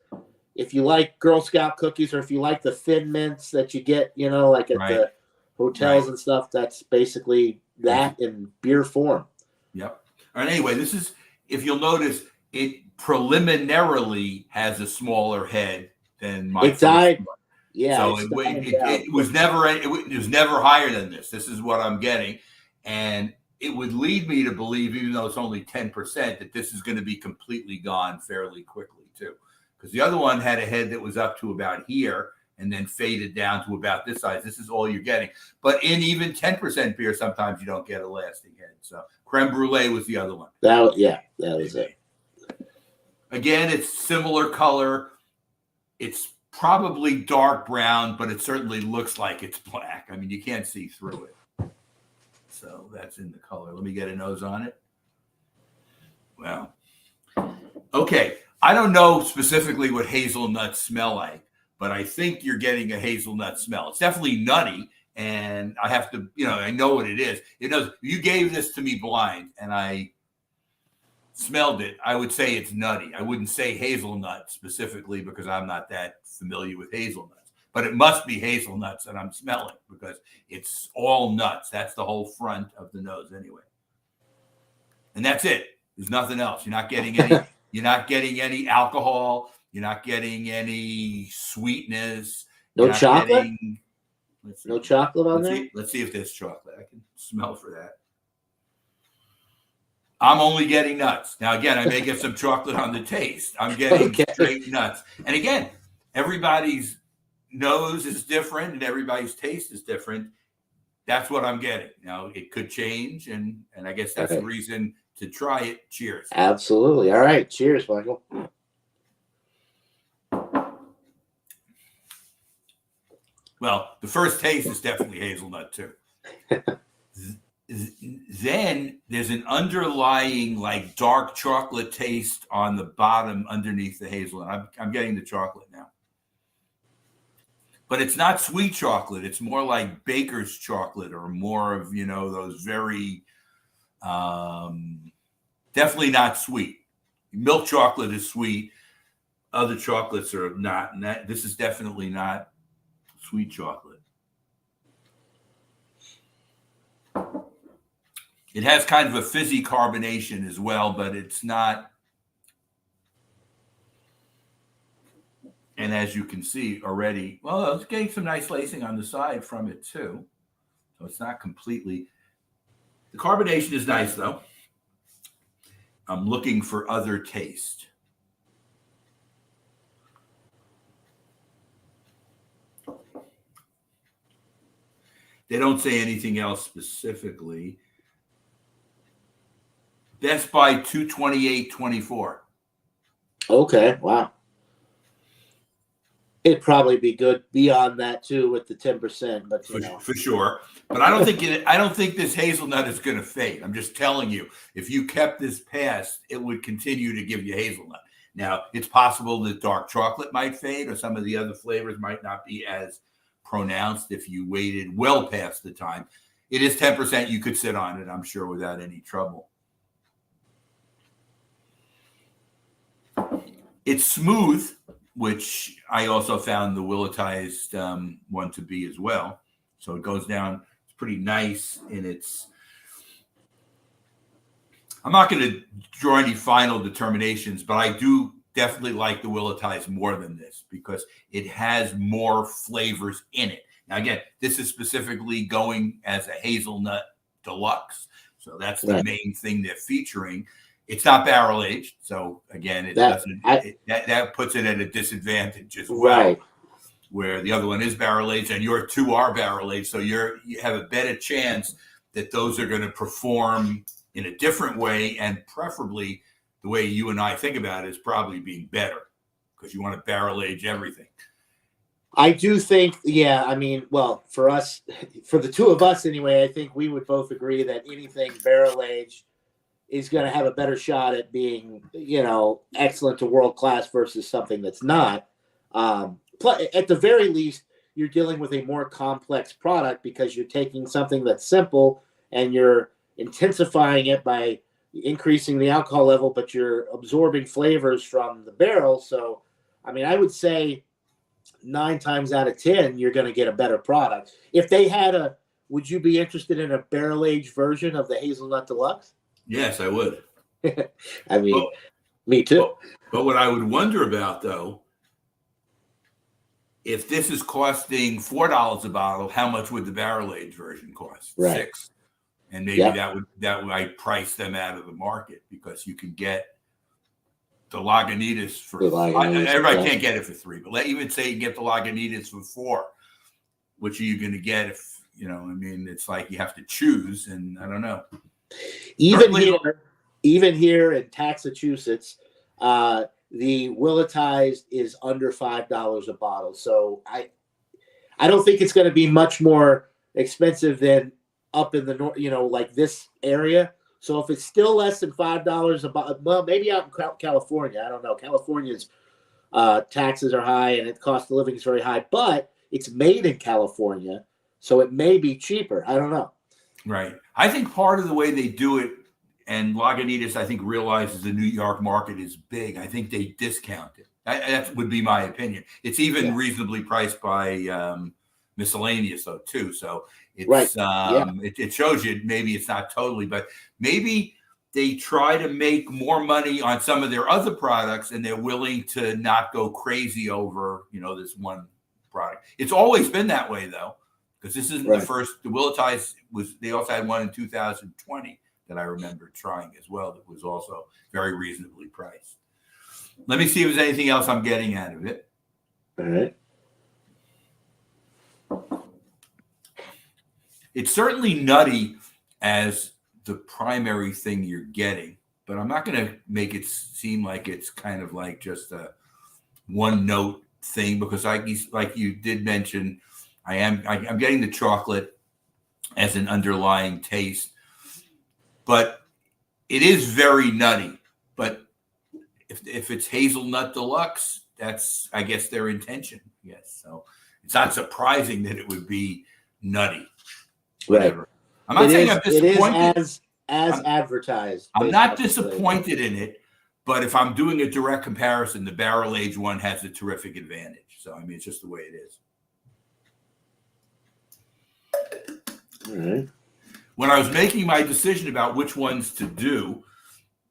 if you like Girl Scout cookies or if you like the thin mints that you get, like at the hotels and stuff, that's basically that in beer form. Yep. And anyway, this is, if you'll notice, it preliminarily has a smaller head than my first one. Yeah. So it was never higher than this. This is what I'm getting. And it would lead me to believe, even though it's only 10%, that this is going to be completely gone fairly quickly too. Because the other one had a head that was up to about here and then faded down to about this size. This is all you're getting. But in even 10% beer, sometimes you don't get a lasting head. So creme brulee was the other one. That was it. Again, it's similar color. It's probably dark brown, but it certainly looks like it's black. I mean, you can't see through it. So that's in the color. Let me get a nose on it. Well, okay. I don't know specifically what hazelnuts smell like, but I think you're getting a hazelnut smell. It's definitely nutty, and I have to, I know what it is. It knows. You gave this to me blind, and I smelled it. I would say it's nutty. I wouldn't say hazelnut specifically because I'm not that familiar with hazelnuts, but it must be hazelnuts that I'm smelling because it's all nuts. That's the whole front of the nose anyway. And that's it. There's nothing else. You're not getting any, you're not getting any alcohol. You're not getting any sweetness. No chocolate? No chocolate on there? Let's see if there's chocolate. I can smell for that. I'm only getting nuts. Now, again, I may get some chocolate on the taste. I'm getting straight nuts. And again, everybody's nose is different and everybody's taste is different. That's what I'm getting. Now, it could change, and I guess that's the reason to try it. Cheers. Absolutely. All right. Cheers, Michael. Well, the first taste is definitely hazelnut, too. Then there's an underlying like dark chocolate taste on the bottom underneath the hazelnut. I'm getting the chocolate now. But it's not sweet chocolate. It's more like baker's chocolate or more of, those very, definitely not sweet. Milk chocolate is sweet. Other chocolates are not. And this is definitely not sweet chocolate. It has kind of a fizzy carbonation as well, but it's not. And as you can see already, well, it's getting some nice lacing on the side from it too. So it's not completely. The carbonation is nice though. I'm looking for other taste. They don't say anything else specifically. Best Buy 228.24. Okay, wow. It'd probably be good beyond that too with the 10%, but for sure. But I don't think this hazelnut is going to fade. I'm just telling you, if you kept this past, it would continue to give you hazelnut. Now, it's possible that dark chocolate might fade, or some of the other flavors might not be as pronounced if you waited well past the time. It is 10%. You could sit on it, I'm sure, without any trouble. It's smooth, which I also found the willetized one to be as well. So it goes down. It's pretty nice in its. I'm not going to draw any final determinations, but I do definitely like the willetized more than this because it has more flavors in it. Now, again, this is specifically going as a hazelnut deluxe. So that's the main thing they're featuring. It's not barrel aged, so again, that puts it at a disadvantage as well. Right. Where the other one is barrel aged, and your two are barrel aged, so you have a better chance that those are going to perform in a different way, and preferably the way you and I think about it is probably being better because you want to barrel age everything. I do think, yeah. I mean, well, for us, for the two of us anyway, I think we would both agree that anything barrel aged is going to have a better shot at being, excellent to world class versus something that's not. At the very least, you're dealing with a more complex product because you're taking something that's simple and you're intensifying it by increasing the alcohol level, but you're absorbing flavors from the barrel. So, I mean, I would say 9 times out of 10, you're going to get a better product. If they had would you be interested in a barrel aged version of the Hazelnut Deluxe? Yes, I would. I mean, me too. But what I would wonder about, though, if this is costing $4 a bottle, how much would the barrel aged version cost? Right. $6. And maybe that would price them out of the market because you can get the Lagunitas for everybody can't get it for $3, but even say you get the Lagunitas for $4. Which are you going to get if I mean, it's like you have to choose, and I don't know. Even here in Massachusetts, the willetized is under $5 a bottle. So I don't think it's going to be much more expensive than up in the north, like this area. So if it's still less than $5 a bottle, well, maybe out in California, I don't know. California's taxes are high and the cost of living is very high, but it's made in California, so it may be cheaper. I don't know. Right. I think part of the way they do it, and Lagunitas, I think, realizes the New York market is big. I think they discount it. That would be my opinion. It's even reasonably priced by miscellaneous, though, too. So it's it shows you maybe it's not totally, but maybe they try to make more money on some of their other products, and they're willing to not go crazy over this one product. It's always been that way, though. Because this isn't the first. The willetized they also had one in 2020 that I remember trying as well. That was also very reasonably priced. Let me see if there's anything else I'm getting out of it. All right. It's certainly nutty as the primary thing you're getting, but I'm not going to make it seem like it's kind of like just a one note thing because like you did mention. I'm getting the chocolate as an underlying taste, but it is very nutty. But if it's hazelnut deluxe, that's, I guess, their intention. Yes, so it's not surprising that it would be nutty. Whatever. Right. I'm not saying I'm disappointed. It is as advertised. I'm not disappointed in it, but if I'm doing a direct comparison, the barrel aged one has a terrific advantage. So I mean, it's just the way it is. All right. When I was making my decision about which ones to do,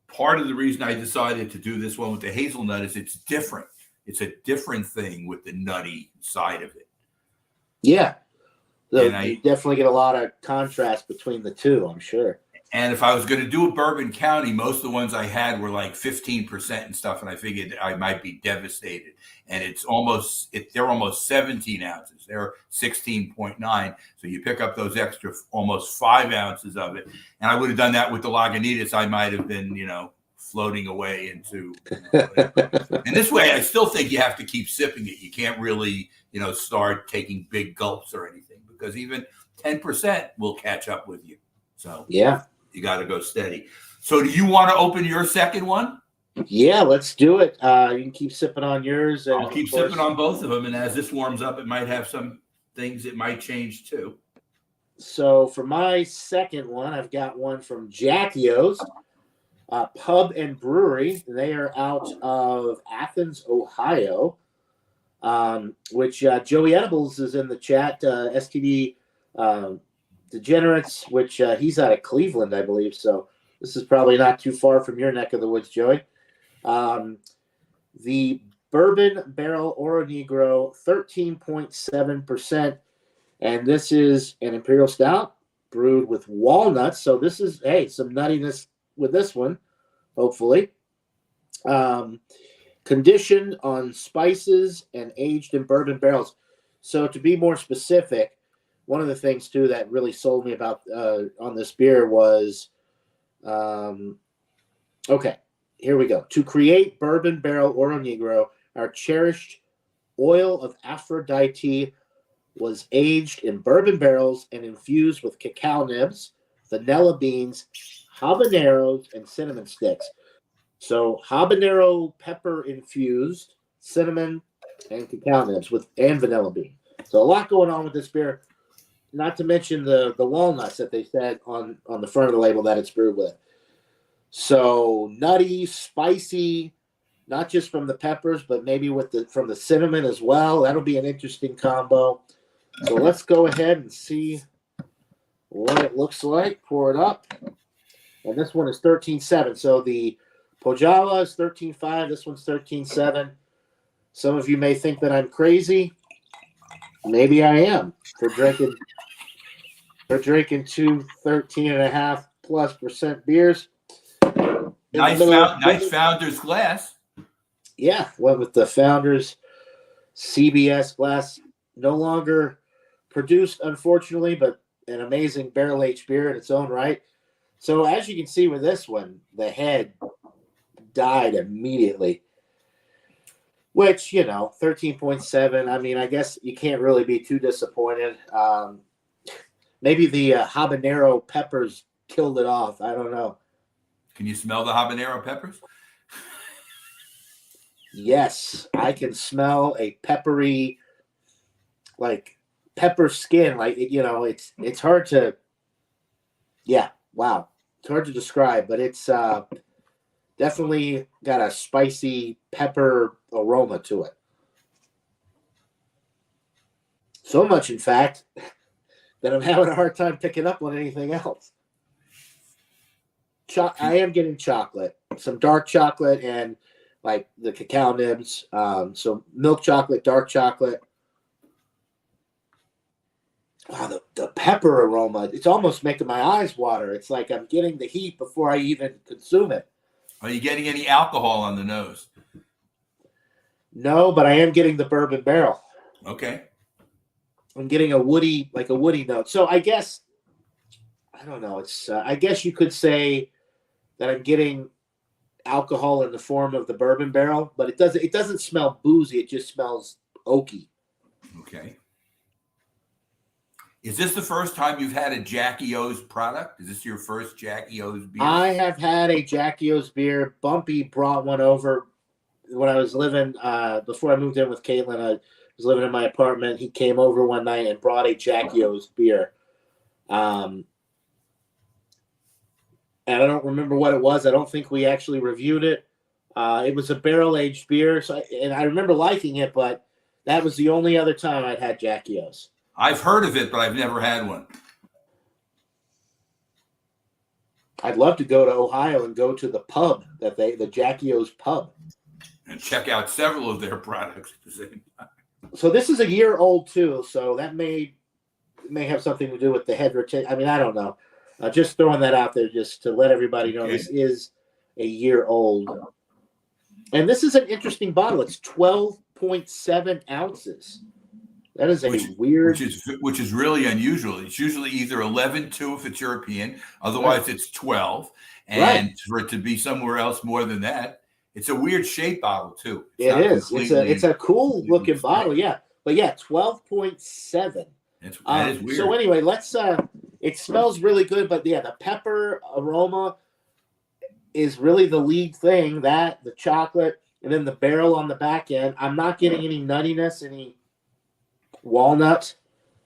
part of the reason I decided to do this one with the hazelnut is it's different. It's a different thing with the nutty side of it. Yeah. So you definitely get a lot of contrast between the two, I'm sure. And if I was going to do a Bourbon County, most of the ones I had were like 15% and stuff, and I figured I might be devastated. And they're almost 17 ounces. They're 16.9. So you pick up those extra almost 5 ounces of it. And I would have done that with the Lagunitas. I might have been, floating away into. And this way, I still think you have to keep sipping it. You can't really, start taking big gulps or anything, because even 10% will catch up with you. So yeah, you got to go steady. So do you want to open your second one? Yeah, let's do it. You can keep sipping on yours. And I'll keep sipping on both of them. And as this warms up, it might have some things it might change too. So for my second one, I've got one from Jackie O's Pub and Brewery. They are out of Athens, Ohio, which Joey Edibles is in the chat. STD Degenerates, which he's out of Cleveland, I believe. So this is probably not too far from your neck of the woods, Joey. The Bourbon Barrel Oro Negro, 13.7%. And this is an Imperial Stout brewed with walnuts. So this is, some nuttiness with this one, hopefully. Conditioned on spices and aged in bourbon barrels. So to be more specific, one of the things, too, that really sold me about on this beer was, okay, here we go. To create Bourbon Barrel Oro Negro, our cherished oil of Aphrodite was aged in bourbon barrels and infused with cacao nibs, vanilla beans, habaneros, and cinnamon sticks. So habanero pepper infused, cinnamon, and cacao nibs and vanilla bean. So a lot going on with this beer. Not to mention the walnuts that they said on the front of the label that it's brewed with. So nutty, spicy, not just from the peppers, but maybe from the cinnamon as well. That'll be an interesting combo. So let's go ahead and see what it looks like. Pour it up. And this one is 13.7. So the Pojala is 13.5. This one's 13.7. Some of you may think that I'm crazy. Maybe I am for drinking two 13.5+ % beers. Nice Founder's glass. Yeah, went with the Founder's CBS glass. No longer produced, unfortunately, but an amazing barrel-aged beer in its own right. So as you can see with this one, the head died immediately, which, 13.7. I mean, I guess you can't really be too disappointed. Maybe the habanero peppers killed it off. I don't know. Can you smell the habanero peppers? Yes, I can smell a peppery, like pepper skin. Like, it's hard to, wow. It's hard to describe, but it's definitely got a spicy pepper aroma to it. So much, in fact, that I'm having a hard time picking up on anything else. I am getting chocolate, some dark chocolate, and like the cacao nibs. So milk chocolate, dark chocolate. Wow, the pepper aroma, it's almost making my eyes water. It's like I'm getting the heat before I even consume it. Are you getting any alcohol on the nose? No, but I am getting the bourbon barrel. Okay. I'm getting a woody note. So I guess, I don't know. It's I guess you could say that I'm getting alcohol in the form of the bourbon barrel, but it doesn't smell boozy. It just smells oaky. Okay. Is this the first time you've had a Jackie O's product? Is this your first Jackie O's beer? I have had a Jackie O's beer. Bumpy brought one over when I was living, before I moved in with Caitlin. I was living in my apartment. He came over one night and brought a Jackie O's beer. And I don't remember what it was. I don't think we actually reviewed it. It was a barrel-aged beer, and I remember liking it, but that was the only other time I'd had Jackie O's. I've heard of it, but I've never had one. I'd love to go to Ohio and go to the pub the Jackie O's pub, and check out several of their products at the same time. So this is a year old too, so that may have something to do with the head rotation. I mean, I don't know. Just throwing that out there just to let everybody know This is a year old. And this is an interesting bottle. It's 12.7 ounces. That is weird. Which is really unusual. It's usually either 11.2 if it's European. Otherwise, It's 12. And for it to be somewhere else more than that, it's a weird shape bottle too. It is. It's a cool looking bottle, yeah. But yeah, 12.7. That is weird. So anyway, let's it smells really good, but yeah, the pepper aroma is really the lead thing, that the chocolate, and then the barrel on the back end. I'm not getting any nuttiness, any walnut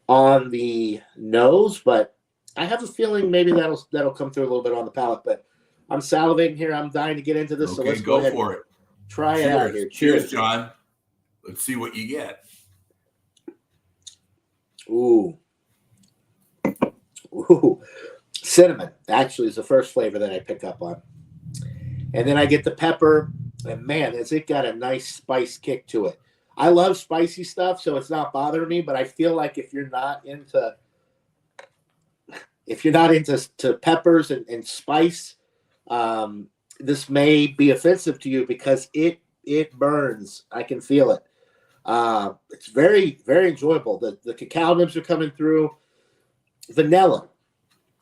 on the nose, but I have a feeling maybe that'll come through a little bit on the palate. But I'm salivating here. I'm dying to get into this. Okay, so let's go ahead for it. Try it out here. Cheers, John. Let's see what you get. Ooh. Cinnamon actually is the first flavor that I pick up on. And then I get the pepper, and man, has it got a nice spice kick to it. I love spicy stuff, so it's not bothering me, but I feel like if you're not into peppers and spice, this may be offensive to you because it burns. I can feel it. It's very, very enjoyable. The cacao nibs are coming through. Vanilla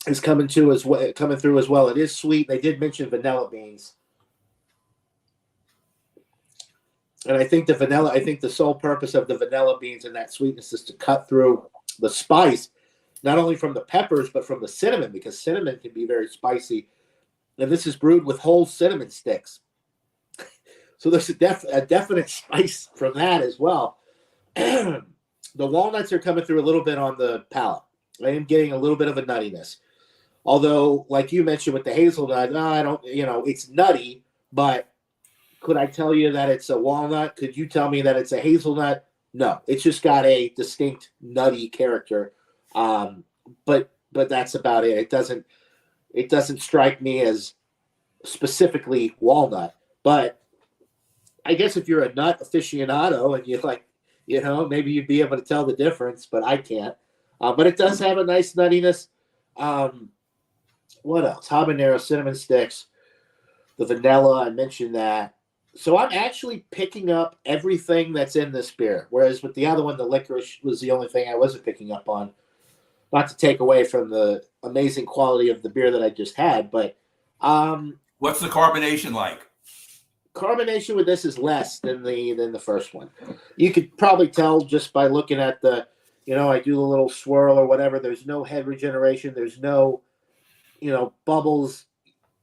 is coming through as well. It is sweet. They did mention vanilla beans. And I think the sole purpose of the vanilla beans and that sweetness is to cut through the spice, not only from the peppers, but from the cinnamon, because cinnamon can be very spicy. And this is brewed with whole cinnamon sticks. So there's a definite spice from that as well. The walnuts are coming through a little bit on the palate. I am getting a little bit of a nuttiness. Although, like you mentioned with the hazelnut, it's nutty, but could I tell you that it's a walnut? Could you tell me that it's a hazelnut? No, it's just got a distinct nutty character. But that's about it. It doesn't strike me as specifically walnut. But I guess if you're a nut aficionado and you like, maybe you'd be able to tell the difference, but I can't. But it does have a nice nuttiness. What else? Habanero, cinnamon sticks, the vanilla, I mentioned that. So I'm actually picking up everything that's in this beer, whereas with the other one, the licorice was the only thing I wasn't picking up on. Not to take away from the amazing quality of the beer that I just had, but what's the carbonation like? Carbonation with this is less than the first one. You could probably tell just by looking at I do the little swirl or whatever. There's no head regeneration. There's no, bubbles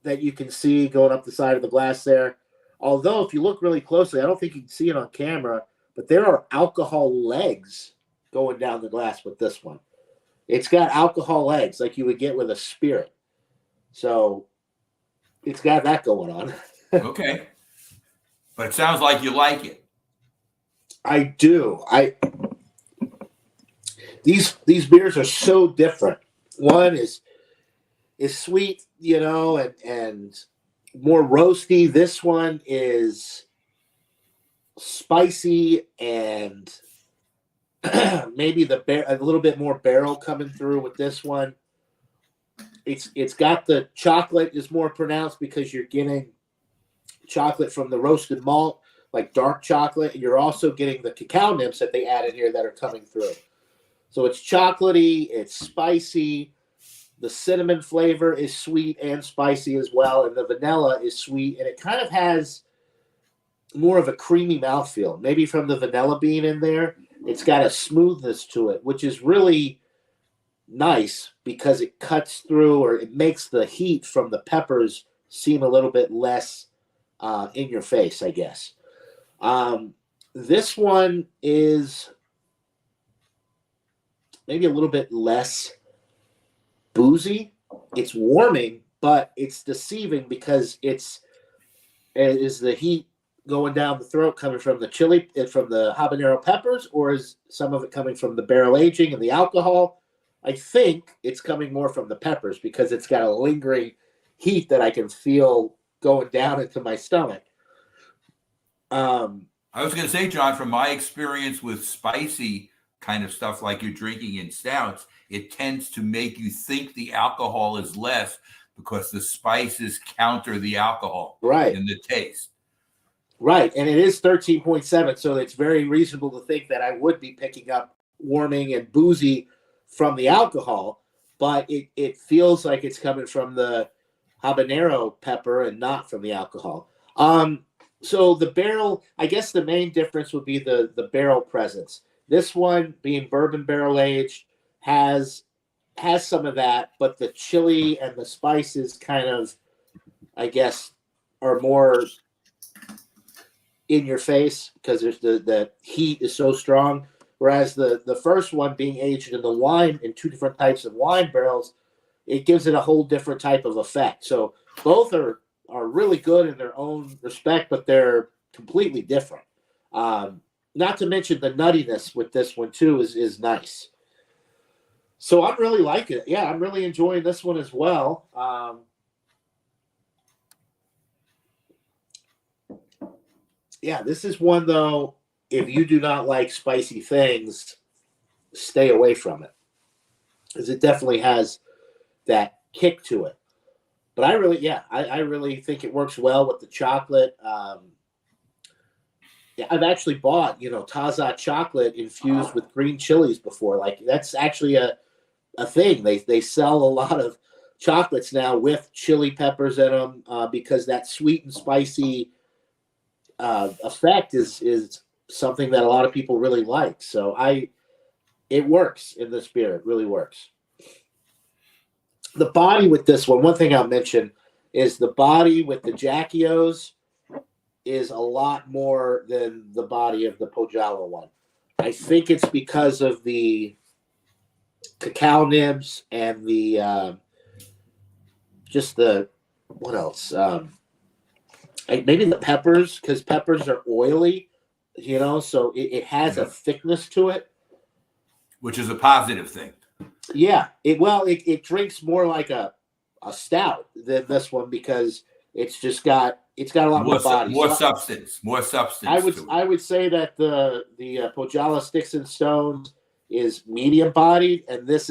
that you can see going up the side of the glass there. Although, if you look really closely, I don't think you can see it on camera, but there are alcohol legs going down the glass with this one. It's got alcohol legs like you would get with a spirit. So it's got that going on. Okay. But it sounds like you like it. I do. These beers are so different. One is sweet, and more roasty. This one is spicy and maybe a little bit more barrel coming through with this one. It's got the chocolate is more pronounced because you're getting chocolate from the roasted malt, like dark chocolate, and you're also getting the cacao nibs that they added here that are coming through. So it's chocolatey, it's spicy. The cinnamon flavor is sweet and spicy as well, and the vanilla is sweet, and it kind of has more of a creamy mouthfeel. Maybe from the vanilla bean in there, it's got a smoothness to it, which is really nice because it cuts through, or it makes the heat from the peppers seem a little bit less in your face, I guess. This one is maybe a little bit less boozy. It's warming, but it's deceiving because it is the heat going down the throat coming from the chili, from the habanero peppers, or is some of it coming from the barrel aging and the alcohol? I think it's coming more from the peppers because it's got a lingering heat that I can feel going down into my stomach. I was going to say, John, from my experience with spicy kind of stuff like you're drinking in stouts, it tends to make you think the alcohol is less because the spices counter the alcohol in the taste. Right, and it is 13.7, so it's very reasonable to think that I would be picking up warming and boozy from the alcohol, but it feels like it's coming from the habanero pepper and not from the alcohol. So the barrel, I guess the main difference would be the barrel presence. This one, being bourbon barrel aged, has some of that, but the chili and the spices kind of, I guess, are more in your face because there's the heat is so strong. Whereas the first one, being aged in the wine in two different types of wine barrels, it gives it a whole different type of effect. So both are really good in their own respect, but they're completely different. Not to mention the nuttiness with this one too is nice. So I'm really liking it. Yeah, I'm really enjoying this one as well. Yeah, this is one though. If you do not like spicy things, stay away from it, because it definitely has that kick to it. But I really think it works well with the chocolate. Yeah, I've actually bought, Taza chocolate infused with green chilies before. Like that's actually a thing. They sell a lot of chocolates now with chili peppers in them because that sweet and spicy effect is something that a lot of people really like. So it works in this beer. It really works. The body with this one thing I'll mention is the body with the Jackios is a lot more than the body of the Pojala one. I think it's because of the cacao nibs and the what else? Maybe the peppers, because peppers are oily, so it has a thickness to it, which is a positive thing. Yeah, it drinks more like a stout than this one because it's got a lot more body, more substance. I would say that the Pojala Sticks and Stones is medium bodied, and this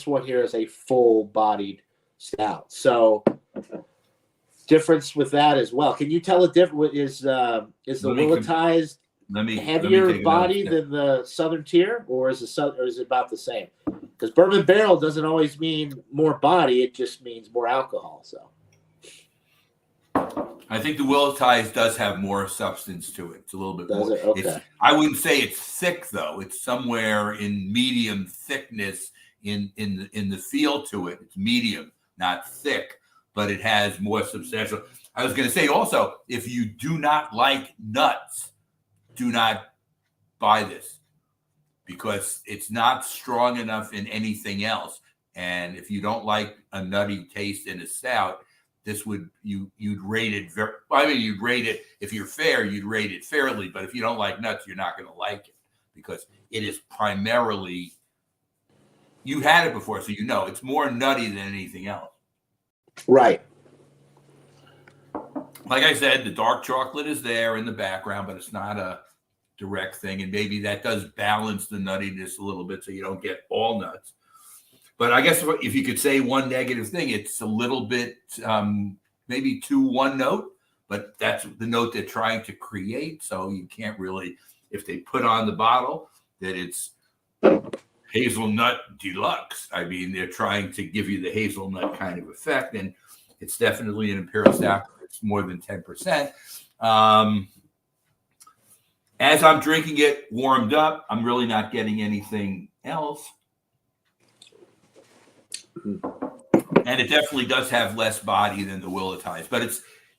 one here is a full bodied stout. So difference with that as well. Can you tell a difference? Is the Willetized heavier body than the Southern Tier, or is it about the same? Because bourbon barrel doesn't always mean more body; it just means more alcohol. So, I think the Willetized does have more substance to it. It's a little bit more. Okay. I wouldn't say it's thick though. It's somewhere in medium thickness in the feel to it. It's medium, not thick, but it has more substantial. I was going to say also, if you do not like nuts, do not buy this because it's not strong enough in anything else. And if you don't like a nutty taste in a stout, you'd rate it you'd rate it, if you're fair, you'd rate it fairly. But if you don't like nuts, you're not going to like it because it is primarily, you had it before, so it's more nutty than anything else. Right. Like I said, the dark chocolate is there in the background, but it's not a direct thing. And maybe that does balance the nuttiness a little bit so you don't get all nuts. But I guess if you could say one negative thing, it's a little bit maybe too one note, but that's the note they're trying to create. So you can't really, if they put on the bottle that it's hazelnut deluxe, I mean, they're trying to give you the hazelnut kind of effect. And it's definitely an Imperial Stout. It's more than 10%. As I'm drinking it warmed up, I'm really not getting anything else. And it definitely does have less body than the Willetized, but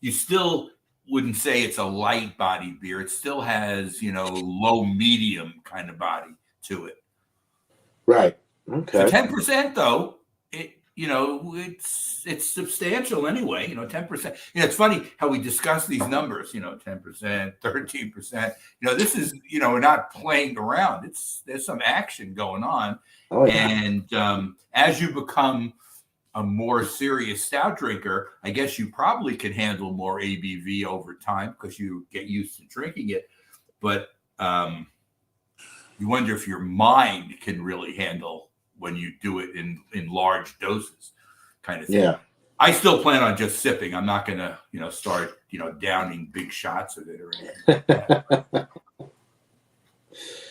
you still wouldn't say it's a light body beer. It still has, low medium kind of body to it. Right. Okay. So 10% though, it's substantial anyway, 10%. It's funny how we discuss these numbers, 10%, 13%. This is, we're not playing around. There's some action going on. Oh, yeah. And as you become a more serious stout drinker, I guess you probably can handle more ABV over time because you get used to drinking it. But you wonder if your mind can really handle when you do it in large doses, kind of thing. Yeah. I still plan on just sipping. I'm not going to, start, downing big shots of it or anything.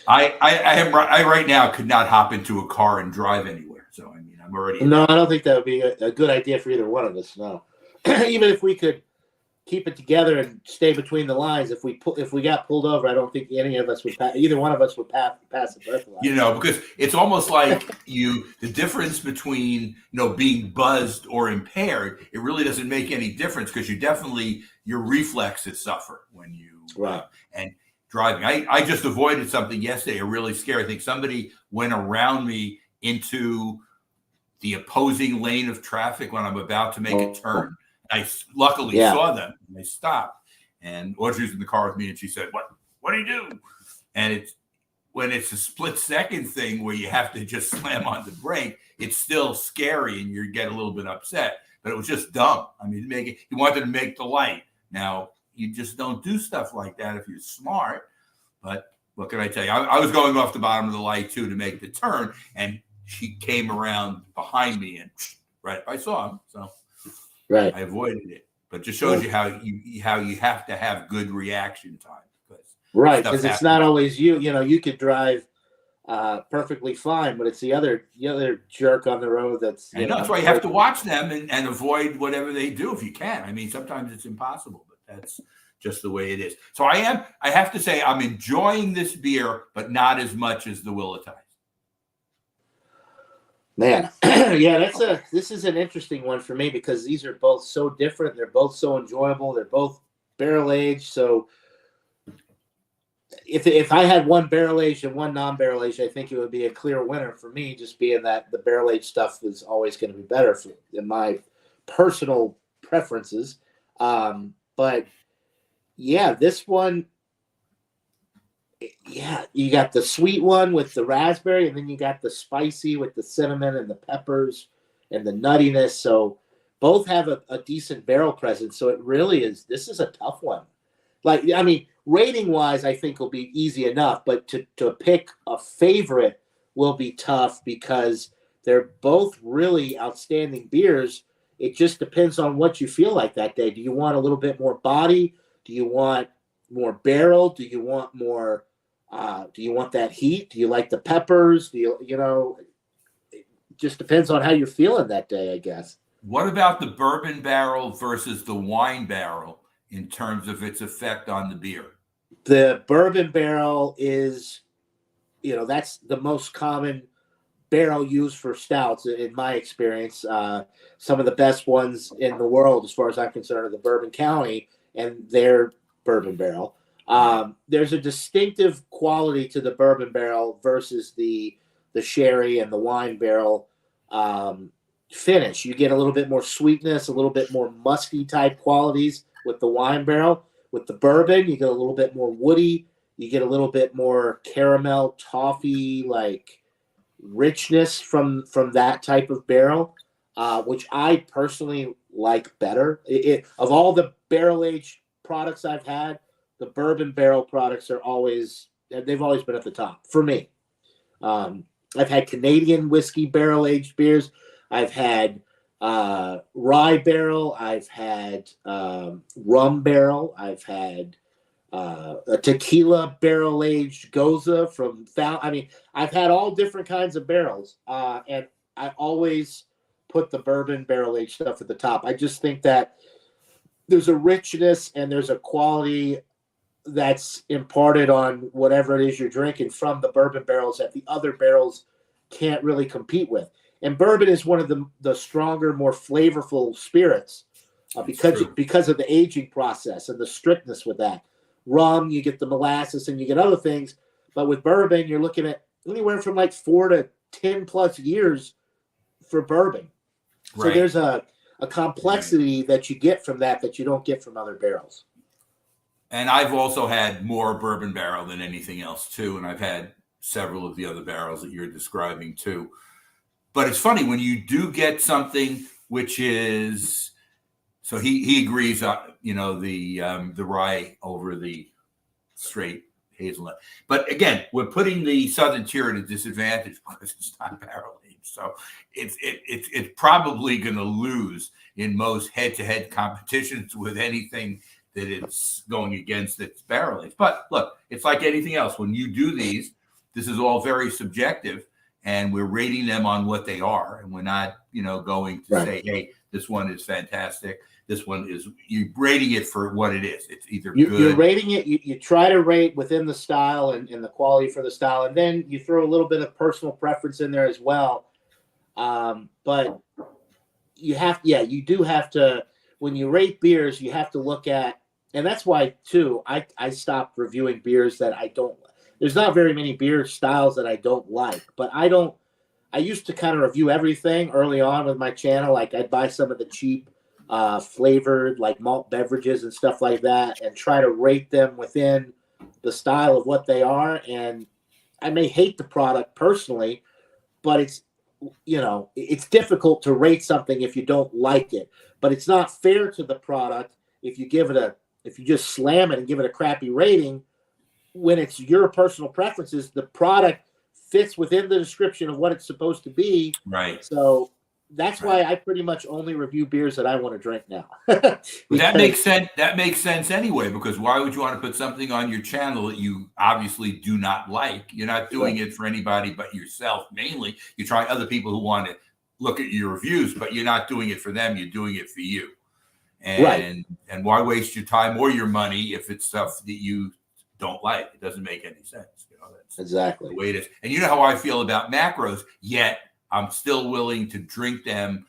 I right now could not hop into a car and drive anywhere. So, I mean, I'm already. No, I don't think that would be a good idea for either one of us. No, even if we could keep it together and stay between the lines. If we got pulled over, I don't think any of us would either one of us would pass the breathalyzer. Because it's almost like the difference between being buzzed or impaired. It really doesn't make any difference because your reflexes suffer when you right. And driving. I just avoided something yesterday, a really scary thing. Somebody went around me into the opposing lane of traffic when I'm about to make a turn. I luckily saw them and they stopped. And Audrey's in the car with me and she said, What do you do? And when it's a split second thing where you have to just slam on the brake, it's still scary and you get a little bit upset. But it was just dumb. I mean, he wanted to make the light. Now, you just don't do stuff like that if you're smart. But what can I tell you? I was going off the bottom of the light too to make the turn, and she came around behind me and I saw him. So I avoided it. But just shows you how you have to have good reaction time. Because it's not always you. You could drive perfectly fine, but it's the other jerk on the road that's. That's why you have to watch them and avoid whatever they do if you can. I mean, sometimes it's impossible, but that's just the way it is. So I have to say I'm enjoying this beer, but not as much as the Willatize. Man, this is an interesting one for me because these are both so different. They're both so enjoyable. They're both barrel aged. So if I had one barrel aged and one non-barrel aged, I think it would be a clear winner for me, just being that the barrel aged stuff is always going to be better in my personal preferences. But yeah, this one, you got the sweet one with the raspberry, and then you got the spicy with the cinnamon and the peppers and the nuttiness. So both have a decent barrel presence. So it really is. This is a tough one. Rating wise, I think will be easy enough, but to pick a favorite will be tough because they're both really outstanding beers. It just depends on what you feel like that day. Do you want a little bit more body? Do you want more barrel? Do you want more? Do you want that heat? Do you like the peppers? It just depends on how you're feeling that day, I guess. What about the bourbon barrel versus the wine barrel in terms of its effect on the beer? The bourbon barrel is, that's the most common barrel used for stouts in my experience. Some of the best ones in the world, as far as I'm concerned, are the Bourbon County and their bourbon barrel. There's a distinctive quality to the bourbon barrel versus the sherry and the wine barrel finish. You get a little bit more sweetness, a little bit more musky type qualities with the wine barrel. With the bourbon, you get a little bit more woody. You get a little bit more caramel, toffee, like richness from that type of barrel, which I personally like better. Of all the barrel-aged products I've had, the bourbon barrel products they've always been at the top for me. I've had Canadian whiskey barrel-aged beers. I've had rye barrel. I've had rum barrel. I've had a tequila barrel-aged Goza from I've had all different kinds of barrels, and I always put the bourbon barrel-aged stuff at the top. I just think that there's a richness and there's a quality that's imparted on whatever it is you're drinking from the bourbon barrels that the other barrels can't really compete with. And bourbon is one of the stronger, more flavorful spirits because of the aging process and the strictness with that. Rum, you get the molasses and you get other things. But with bourbon, you're looking at anywhere from like 4 to 10 plus years for bourbon. Right. So there's a complexity that you get from that you don't get from other barrels. And I've also had more bourbon barrel than anything else too. And I've had several of the other barrels that you're describing too. But it's funny when you do get something which is, so he agrees, the rye over the straight hazelnut. But again, we're putting the Southern Tier at a disadvantage because it's not barrel aged. So it's probably going to lose in most head-to-head competitions with anything that it's going against that's barrel aged. But look, it's like anything else. When you do these, this is all very subjective. and we're rating them on what they are, and we're not, going to say, hey, this one is fantastic. This one is, you're rating it for what it is. It's either good. You're rating it. You try to rate within the style and the quality for the style, and then you throw a little bit of personal preference in there as well. But you do have to, when you rate beers, you have to look at, and that's why too, I stopped reviewing beers that I don't. There's not very many beer styles that I don't like, but I used to kind of review everything early on with my channel. Like I'd buy some of the cheap flavored like malt beverages and stuff like that and try to rate them within the style of what they are. And I may hate the product personally, but it's difficult to rate something if you don't like it. But it's not fair to the product if you just slam it and give it a crappy rating when it's your personal preferences. The product fits within the description of what it's supposed to be. Right. So that's why I pretty much only review beers that I want to drink now. That makes sense. That makes sense anyway, because why would you want to put something on your channel that you obviously do not like? You're not doing it for anybody but yourself. Mainly, you try other people who want to look at your reviews, but you're not doing it for them. You're doing it for you. And why waste your time or your money if it's stuff that you don't like? It doesn't make any sense. That's exactly the way it is. And you know how I feel about macros, yet I'm still willing to drink them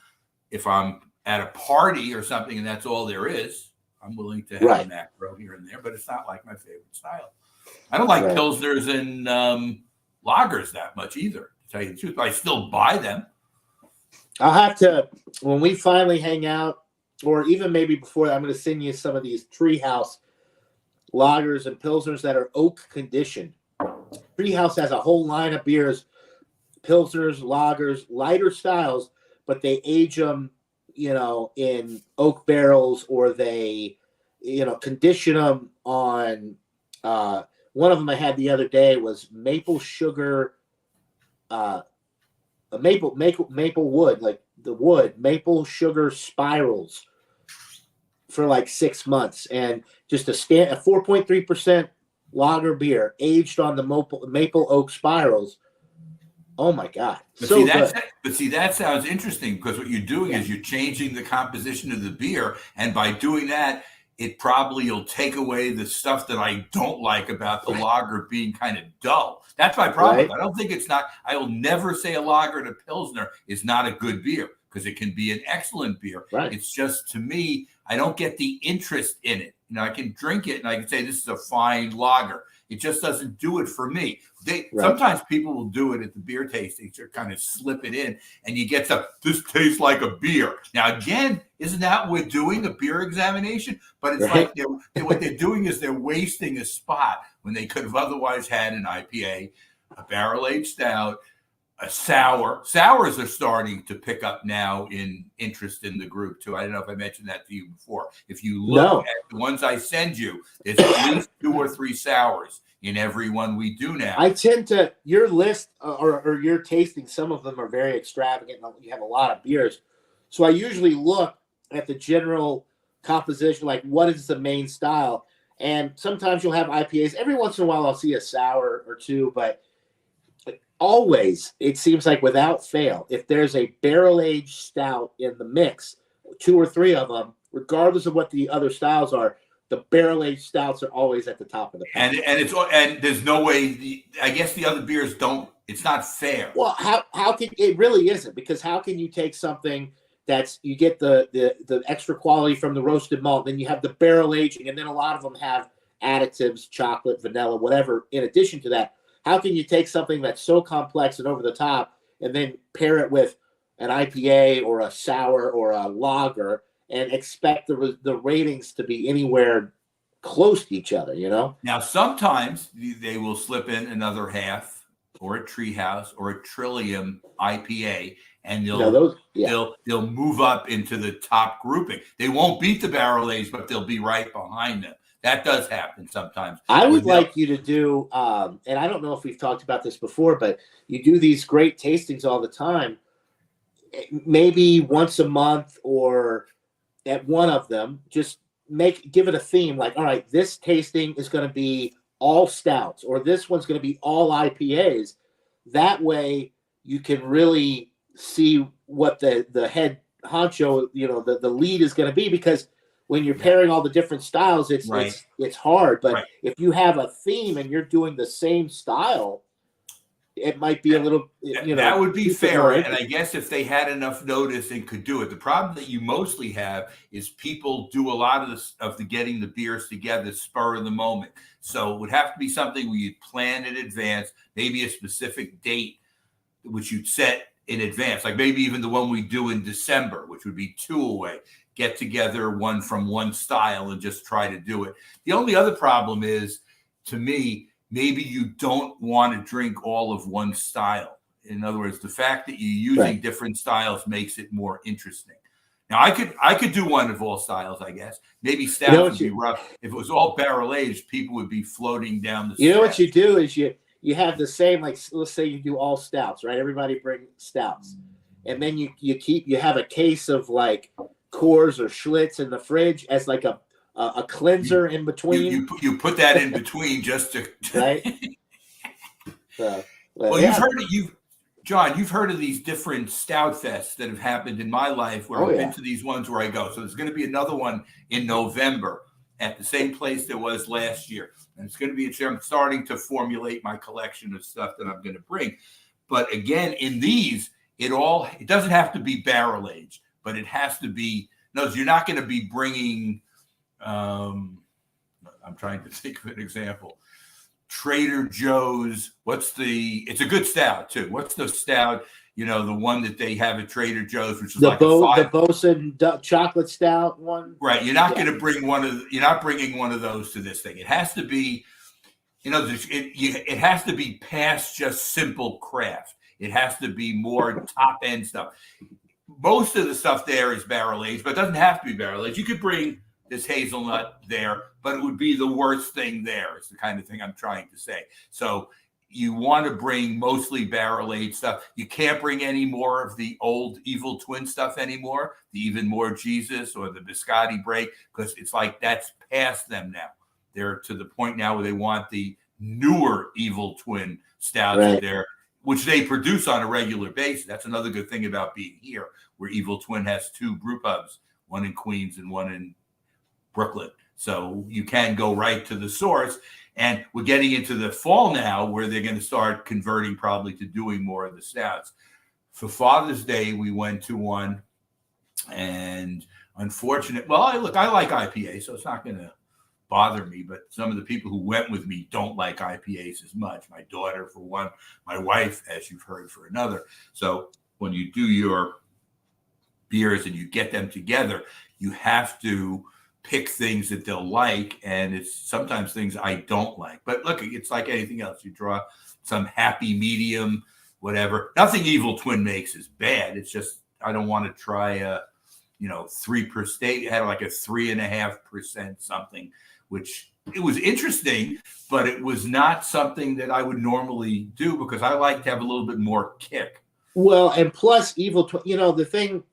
if I'm at a party or something and that's all there is. I'm willing to have a macro here and there, but it's not like my favorite style. I don't like Pilsners and lagers that much either, to tell you the truth. But I still buy them. I'll have to, when we finally hang out, or even maybe before that, I'm going to send you some of these Treehouse lagers and Pilsners that are oak conditioned. Treehouse has a whole line of beers, Pilsners, lagers, lighter styles, but they age them, in oak barrels, or they, condition them on. One of them I had the other day was maple sugar, maple wood, like the wood, maple sugar spirals for like 6 months, and just a 4.3% lager beer aged on the maple oak spirals. Oh my God! But see, that sounds interesting, because what you're doing is you're changing the composition of the beer, and by doing that, it probably will take away the stuff that I don't like about the lager being kind of dull. That's my problem. I don't think it's not. I will never say a lager to Pilsner is not a good beer, because it can be an excellent beer. It's just, to me, I don't get the interest in it. I can drink it and I can say this is a fine lager. It just doesn't do it for me. Sometimes people will do it at the beer tastings, or kind of slip it in, and you get this tastes like a beer. Now, again, isn't that what we're doing, a beer examination? But it's like what they're doing is they're wasting a spot when they could have otherwise had an IPA, a barrel-aged stout, a sour. Sours are starting to pick up now in interest in the group too. I don't know if I mentioned that to you before. If you look at the ones I send you, there's at least 2 or 3 sours in every one we do now. I tend to, your list or your tasting, some of them are very extravagant. You have a lot of beers. So I usually look at the general composition, like what is the main style. And sometimes you'll have IPAs. Every once in a while I'll see a sour or two, but always, it seems like without fail, if there's a barrel-aged stout in the mix, 2 or 3 of them, regardless of what the other styles are, the barrel-aged stouts are always at the top of the pack. And there's no way. I guess the other beers don't. It's not fair. Well, how can it really isn't? Because how can you take something that's, you get the extra quality from the roasted malt, then you have the barrel aging, and then a lot of them have additives, chocolate, vanilla, whatever, in addition to that. How can you take something that's so complex and over the top and then pair it with an IPA or a sour or a lager and expect the ratings to be anywhere close to each other, Now, sometimes they will slip in another half, or a Treehouse, or a Trillium IPA, and they'll move up into the top grouping. They won't beat the barrel aged, but they'll be right behind them. That does happen sometimes. I would like you to do, and I don't know if we've talked about this before, but you do these great tastings all the time. Maybe once a month or at one of them, just give it a theme. Like, all right, this tasting is going to be all stouts, or this one's going to be all IPAs. That way, you can really see what the head honcho, the lead is going to be, because when you're pairing all the different styles, Right. it's hard. But Right. if you have a theme and you're doing the same style, it might be a little, that would be fair. And interesting. I guess if they had enough notice and could do it, the problem that you mostly have is people do a lot of the getting the beers together spur of the moment. So it would have to be something where you'd plan in advance, maybe a specific date, which you'd set in advance, like maybe even the one we do in December, which would be 2 away, get together one from one style and just try to do it. The only other problem is, to me, maybe you don't want to drink all of one style. In other words, the fact that you're using different styles makes it more interesting. Now, I could do one of all styles, I guess. Maybe stout would be rough. If it was all barrel aged, people would be floating down the. You know what you do is you have the same, like, let's say you do all stouts, right? Everybody bring stouts, and then you have a case of like Coors or Schlitz in the fridge as like a cleanser in between. You put that in between just to right. Well, you've heard it. John, you've heard of these different stout fests that have happened in my life where I've been to these ones where I go. So there's going to be another one in November at the same place there was last year. And it's going to be I'm starting to formulate my collection of stuff that I'm going to bring. But again, in these, it doesn't have to be barrel aged, but it has to be. No, you're not going to be bringing. I'm trying to think of an example. Trader Joe's. It's a good stout too. What's the stout? The one that they have at Trader Joe's, which is the Bosun chocolate stout one. Right. You're not going to bring you're not bringing one of those to this thing. It has to be, it has to be past just simple craft. It has to be more top end stuff. Most of the stuff there is barrel aged, but it doesn't have to be barrel aged. You could bring this hazelnut there, but it would be the worst thing there. It's the kind of thing I'm trying to say. So you want to bring mostly barrel aged stuff. You can't bring any more of the old Evil Twin stuff anymore, the Even More Jesus or the Biscotti Break, because it's like that's past them now. They're to the point now where they want the newer Evil Twin stouts there, which they produce on a regular basis. That's another good thing about being here, where Evil Twin has 2 brew pubs, one in Queens and one in Brooklyn. So you can go right to the source. And we're getting into the fall now where they're going to start converting probably to doing more of the stouts. For Father's Day, we went to one, and I like IPA, so it's not going to bother me, but some of the people who went with me don't like IPAs as much. My daughter, for one, my wife, as you've heard, for another. So when you do your beers and you get them together, you have to pick things that they'll like, and it's sometimes things I don't like. But look, it's like anything else. You draw some happy medium, whatever. Nothing Evil Twin makes is bad. It's just I don't want to try a 3%. It had like a 3.5% something, which it was interesting, but it was not something that I would normally do because I like to have a little bit more kick. Well, and plus Evil Twin, the thing.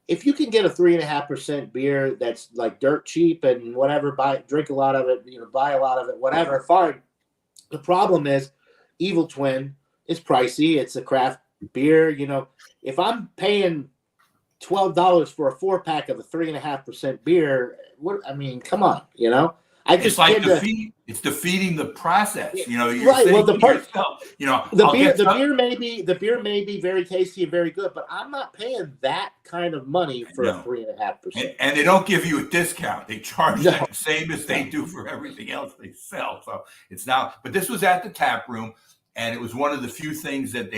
If you can get a 3.5% beer that's like dirt cheap and whatever, drink a lot of it, buy a lot of it, whatever, fine. The problem is Evil Twin is pricey. It's a craft beer. If I'm paying $12 for a 4-pack of a 3.5% beer, come on, It's like it's defeating the process. You're right. Well, the beer may be very tasty and very good, but I'm not paying that kind of money for a 3.5%. And they don't give you a discount. They charge the same as they do for everything else they sell. So it's not. But this was at the tap room, and it was one of the few things that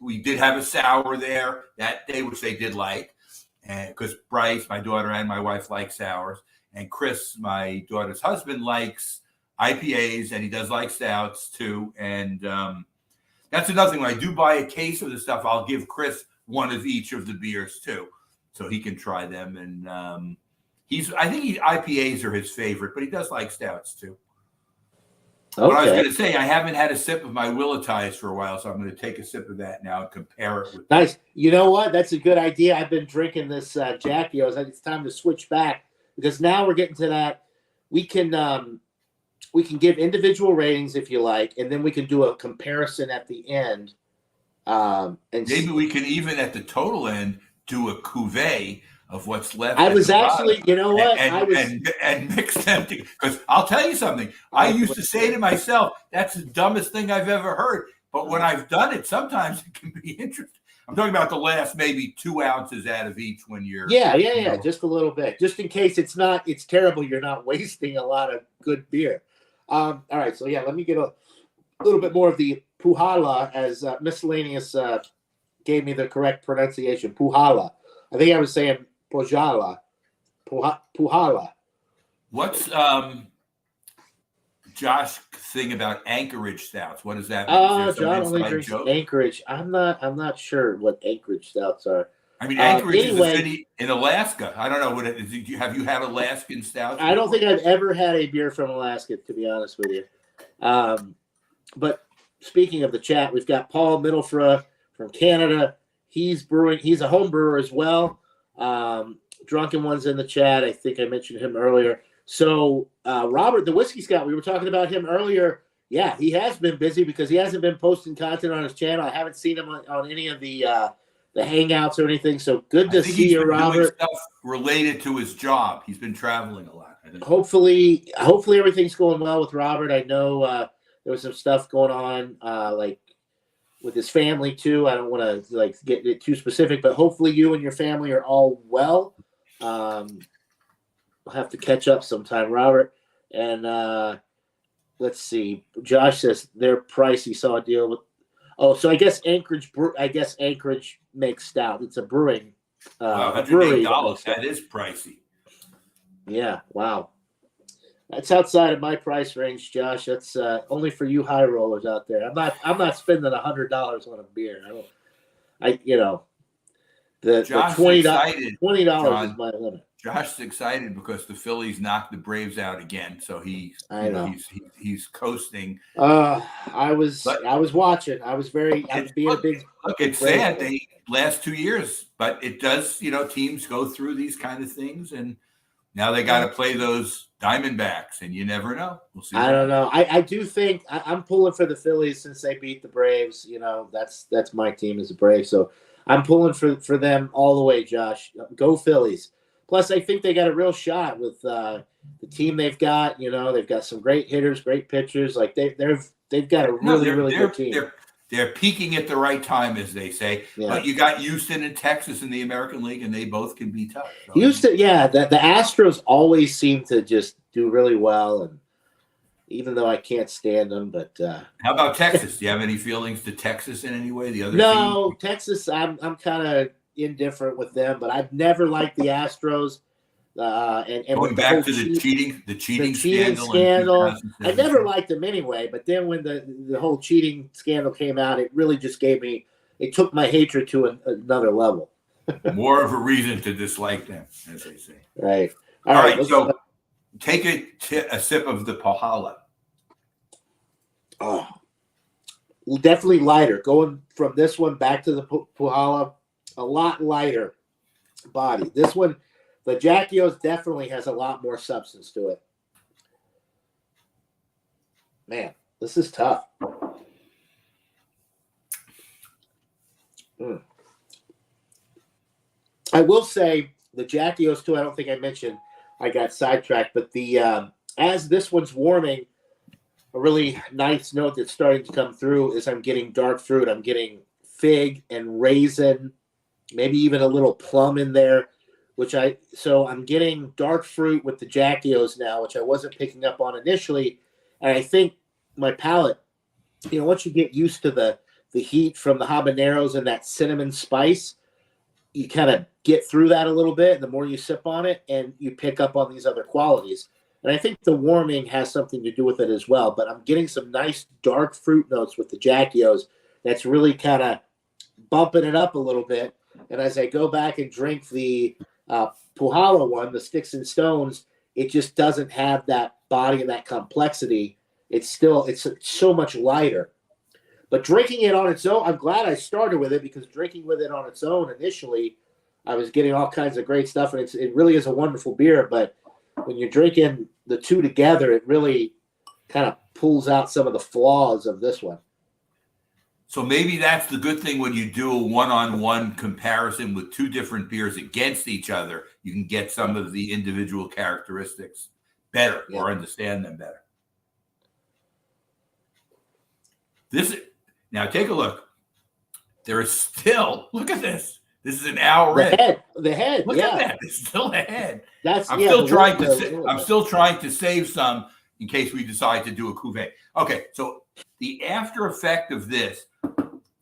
we did have a sour there that day, which they did like, and because Bryce, my daughter, and my wife like sours. And Chris, my daughter's husband, likes IPAs, and he does like stouts too. And that's another thing. When I do buy a case of the stuff, I'll give Chris one of each of the beers too, so he can try them. And I think IPAs are his favorite, but he does like stouts too. Okay. What I was going to say, I haven't had a sip of my Willatize for a while, so I'm going to take a sip of that now and compare it with. Nice. You know what? That's a good idea. I've been drinking this Jackie. I was like, it's time to switch back. Because now we're getting to that, we can give individual ratings if you like, and then we can do a comparison at the end And Maybe we can even at the total end do a cuvee of what's left. I at was the bottom actually, you know what? and I was and mix them because I'll tell you something. I I used to say to myself, "That's the dumbest thing I've ever heard." But when I've done it, sometimes it can be interesting. I'm talking about the last maybe 2 ounces out of each when you're yeah, just a little bit, just in case it's terrible. You're not wasting a lot of good beer. All right, so yeah, let me get a little bit more of the Puhala as miscellaneous gave me the correct pronunciation. Puhala. I think I was saying Pojala. Puhala. What's Josh thing about Anchorage stouts? What does that mean? Is there some John only inside drinks joke? Anchorage. I'm not sure what Anchorage stouts are. I mean, Anchorage is a Anyway, city in Alaska. I don't know what it is. Have you had Alaskan stouts? I don't think I've ever had a beer from Alaska, to be honest with you. But speaking of the chat, we've got Paul Middlefra from Canada. He's brewing. He's a home brewer as well. Drunken One's in the chat. I think I mentioned him earlier. So Robert, the Whiskey Scout, we were talking about him earlier. Yeah, he has been busy because he hasn't been posting content on his channel. I haven't seen him on any of the hangouts or anything. So good to see you, Robert. Stuff related to his job. He's been traveling a lot. I think. Hopefully everything's going well with Robert. I know there was some stuff going on like with his family too. I don't want to like get it too specific, but hopefully you and your family are all well. We'll have to catch up sometime, Robert. And let's see. Josh says their price. He saw a deal with. Oh, so I guess Anchorage makes stout. It's a brewing. Wow, a brewery. That is pricey. Yeah. Wow. That's outside of my price range, Josh. That's only for you high rollers out there. I'm not spending $100 on a beer. The $20 is my limit. Josh's excited because the Phillies knocked the Braves out again, so he's coasting. I was watching. I was being a big. Look, it's sad they last 2 years, but it does. Teams go through these kind of things, and now they got to play those Diamondbacks, and you never know. We'll see. I don't know. I do think I'm pulling for the Phillies since they beat the Braves. That's my team is the Braves, so I'm pulling for them all the way. Josh, go Phillies. Plus, I think they got a real shot with the team they've got. They've got some great hitters, great pitchers. Like they've got a really good team. They're peaking at the right time, as they say. Yeah. But you got Houston and Texas in the American League, and they both can be tough. So. Houston, yeah. The Astros always seem to just do really well, and even though I can't stand them, but how about Texas? Do you have any feelings to Texas in any way? The other no, team? Texas. I'm kind of indifferent with them, but I've never liked the Astros. And going back to the cheating scandal. I never liked them anyway, but then when the whole cheating scandal came out, it really just it took my hatred to another level. More of a reason to dislike them, as they say. Right. All right. So take a sip of the Puhala. Oh, definitely lighter. Going from this one back to the Puhala, a lot lighter body. This one, the Jackios definitely has a lot more substance to it. Man, this is tough. I will say the Jackios too. I don't think I mentioned. I got sidetracked, but the as this one's warming, a really nice note that's starting to come through is I'm getting dark fruit. I'm getting fig and raisin, maybe even a little plum in there. So I'm getting dark fruit with the Jackios now, which I wasn't picking up on initially. And I think my palate, once you get used to the heat from the habaneros and that cinnamon spice, you kind of get through that a little bit. And the more you sip on it, and you pick up on these other qualities. And I think the warming has something to do with it as well. But I'm getting some nice dark fruit notes with the Jackios that's really kind of bumping it up a little bit. And as I go back and drink the Puhala one, the Sticks and Stones, it just doesn't have that body and that complexity. It's so much lighter. But drinking it on its own, I'm glad I started with it, because drinking with it on its own initially, I was getting all kinds of great stuff, and it really is a wonderful beer. But when you're drinking the two together, it really kind of pulls out some of the flaws of this one. So maybe that's the good thing when you do a one-on-one comparison with two different beers against each other. You can get some of the individual characteristics better or understand them better. Now take a look. There is still, look at this. This is an hour in. The head. Look at that. It's still a head. I'm still trying to save some in case we decide to do a cuvee. Okay, so the after effect of this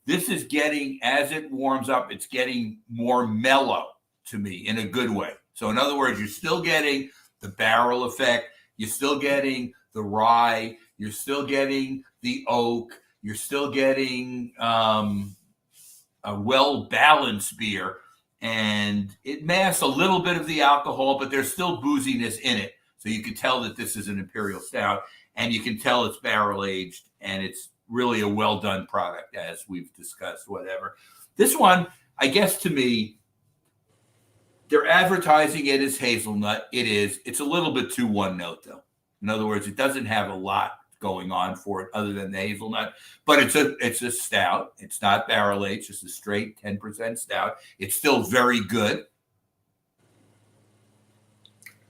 is getting, as it warms up, it's getting more mellow to me in a good way. So in other words, you're still getting the barrel effect. You're still getting the rye. You're still getting the oak. You're still getting a well-balanced beer. And it masks a little bit of the alcohol, but there's still booziness in it. So you can tell that this is an Imperial Stout. And you can tell it's barrel-aged. And it's really a well-done product, as we've discussed, whatever. This one, I guess to me, they're advertising it as hazelnut. It is. It's a little bit too one-note, though. In other words, it doesn't have a lot going on for it other than the hazelnut. But it's a stout. It's not barrel-aged. It's a straight 10% stout. It's still very good.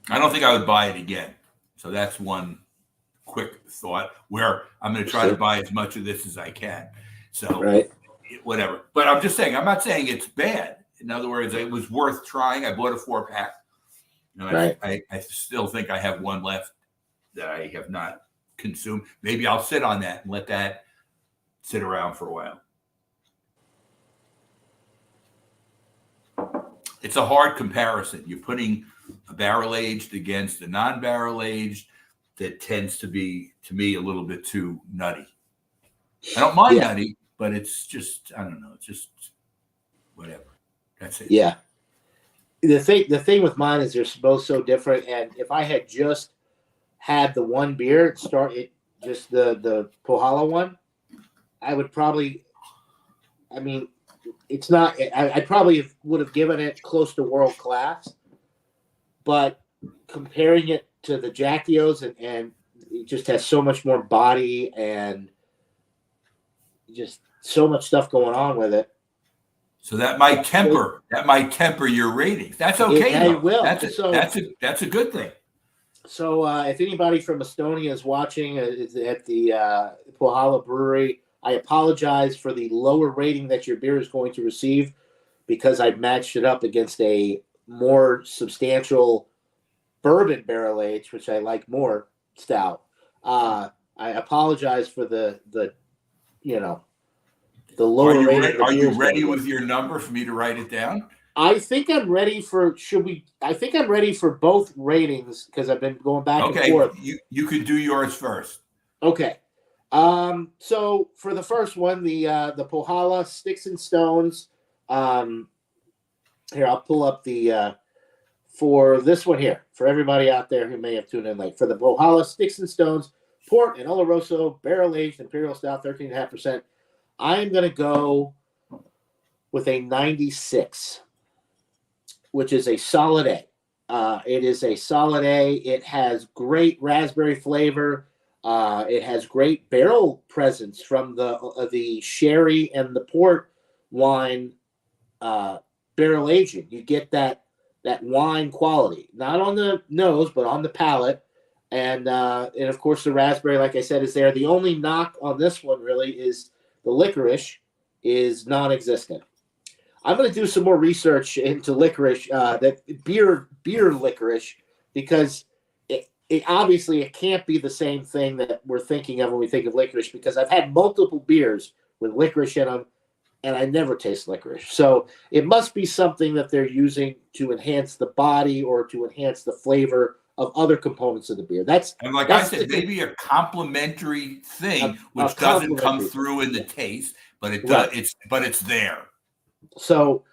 I don't think I would buy it again. So that's one quick thought where I'm going to try to buy as much of this as I can. So whatever. But I'm just saying, I'm not saying it's bad. In other words, it was worth trying. I bought a 4-pack. I still think I have one left that I have not consumed. Maybe I'll sit on that and let that sit around for a while. It's a hard comparison. You're putting a barrel-aged against a non-barrel-aged. That tends to be, to me, a little bit too nutty. I don't mind nutty, but it's just, I don't know, it's just whatever. That's it. Yeah. The thing with mine is they're both so different. And if I had just had the one beer, just the Pohala one, I would probably, I mean, it's not, I probably would have given it close to world class. But comparing it to the Jackios and it just has so much more body and just so much stuff going on with it. So that might temper your ratings. That's okay. It will. That's a good thing. So if anybody from Estonia is watching at the Pohala Brewery, I apologize for the lower rating that your beer is going to receive because I've matched it up against a more substantial bourbon barrel aged, which I like more, stout. I apologize for the lower rating. Are you ready with your number for me to write it down? I think I'm ready for. I think I'm ready for both ratings because I've been going back and forth. You could do yours first. Okay. So for the first one, the Pohala Sticks and Stones. Here, I'll pull up the. For this one here, for everybody out there who may have tuned in late, for the Pohala Sticks and Stones Port and Oloroso Barrel Aged Imperial Stout 13.5%, I'm going to go with a 96, which is a solid A. It is a solid A. It has great raspberry flavor. It has great barrel presence from the sherry and the port wine barrel aging. You get that wine quality, not on the nose, but on the palate. And of course, the raspberry, like I said, is there. The only knock on this one really is the licorice is non-existent. I'm going to do some more research into licorice, that beer licorice, because it obviously it can't be the same thing that we're thinking of when we think of licorice, because I've had multiple beers with licorice in them, and I never taste licorice. So it must be something that they're using to enhance the body or to enhance the flavor of other components of the beer. And I said, maybe a complementary thing, which doesn't come through in the taste, but it does. It's there. So,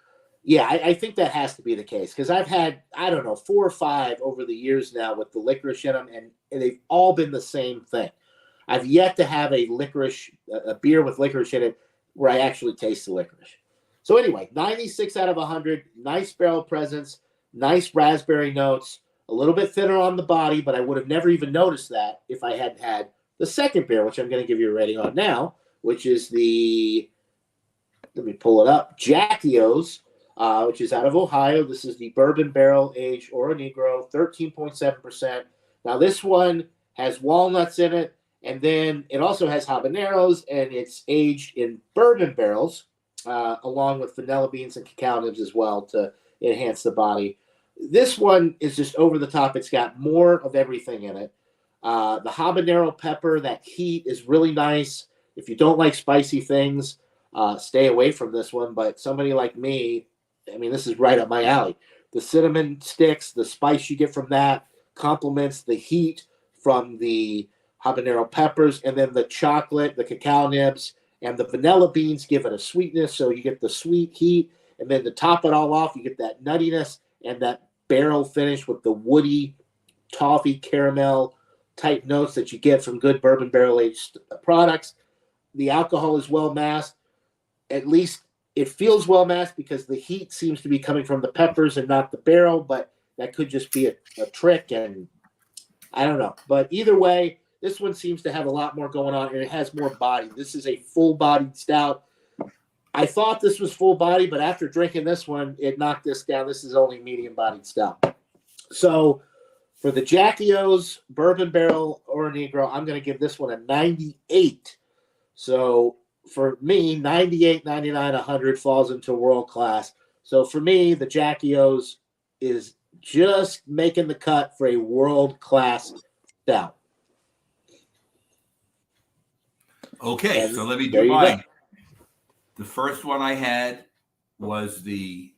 yeah, I think that has to be the case because I've had, I don't know, 4 or 5 over the years now with the licorice in them, and they've all been the same thing. I've yet to have a beer with licorice in it where I actually taste the licorice. So anyway, 96 out of 100, nice barrel presence, nice raspberry notes, a little bit thinner on the body, but I would have never even noticed that if I hadn't had the second beer, which I'm going to give you a rating on now, which is the let me pull it up. Jackie O's, which is out of Ohio. This is the bourbon barrel aged Oro Negro, 13.7%. Now this one has walnuts in it, and then it also has habaneros, and it's aged in bourbon barrels, along with vanilla beans and cacao nibs as well to enhance the body. This one is just over the top. It's got more of everything in it. The habanero pepper, that heat is really nice. If you don't like spicy things, stay away from this one. But somebody like me, I mean, this is right up my alley. The cinnamon sticks, the spice you get from that complements the heat from the habanero peppers, and then the chocolate, the cacao nibs, and the vanilla beans give it a sweetness. So you get the sweet heat, and then to top it all off, you get that nuttiness and that barrel finish with the woody, toffee, caramel type notes that you get from good bourbon barrel aged products. The alcohol is well masked. At least it feels well masked because the heat seems to be coming from the peppers and not the barrel, but that could just be a trick, and I don't know. But either way, this one seems to have a lot more going on, and it has more body. This is a full-bodied stout. I thought this was full body, but after drinking this one, it knocked this down. This is only medium-bodied stout. So for the Jackie O's Bourbon Barrel Oro Negro, I'm going to give this one a 98. So for me, 98, 99, 100 falls into world class. So for me, the Jackie O's is just making the cut for a world-class stout. Okay, And so let me there do you mine. go. The first one I had was the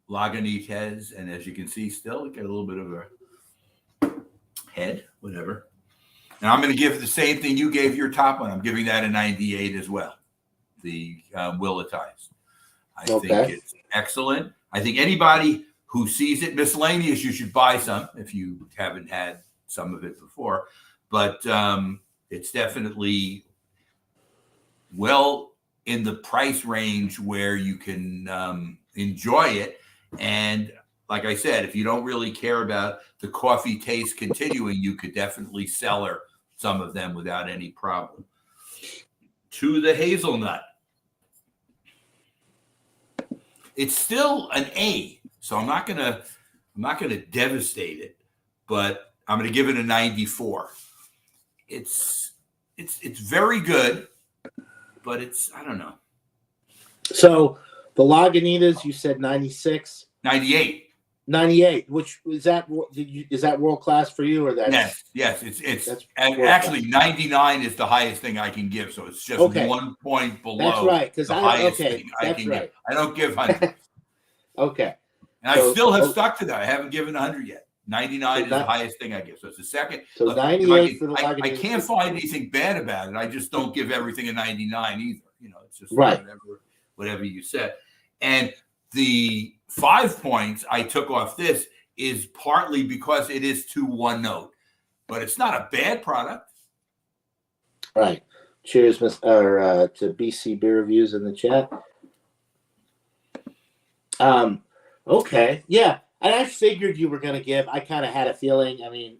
Lagunitas, and as you can see, still it got a little bit of a head, whatever. And I'm going to give the same thing you gave your top one. I'm giving that a 98 as well. The Willatize. I think it's excellent. I think anybody who sees it miscellaneous, you should buy some if you haven't had some of it before. But it's definitely well in the price range where you can enjoy it. And like I said, if you don't really care about the coffee taste continuing, you could definitely cellar some of them without any problem. To the hazelnut. It's still an A, so I'm not gonna devastate it, but I'm gonna give it a 94. It's very good, but I don't know. So the Lagunitas, you said 96? 98. 98, which is that world class for you, or that's yes. It's actually 99 is the highest thing I can give, so it's just 1 point below. That's right, because the highest thing I can give. I don't give 100. Okay, and I still have stuck to that. I haven't given 100 yet. 99 is the highest thing I give, so it's the second. So look, 98 for the Lagunitas. I can't find anything bad about it. I just don't give everything a 99 either. You know, it's just right. whatever you said. And the 5 points I took off this is partly because it is to one note, but it's not a bad product. Right. Cheers, to BC Beer Reviews in the chat. Okay. Yeah. And I figured you were going to give. I kind of had a feeling. I mean,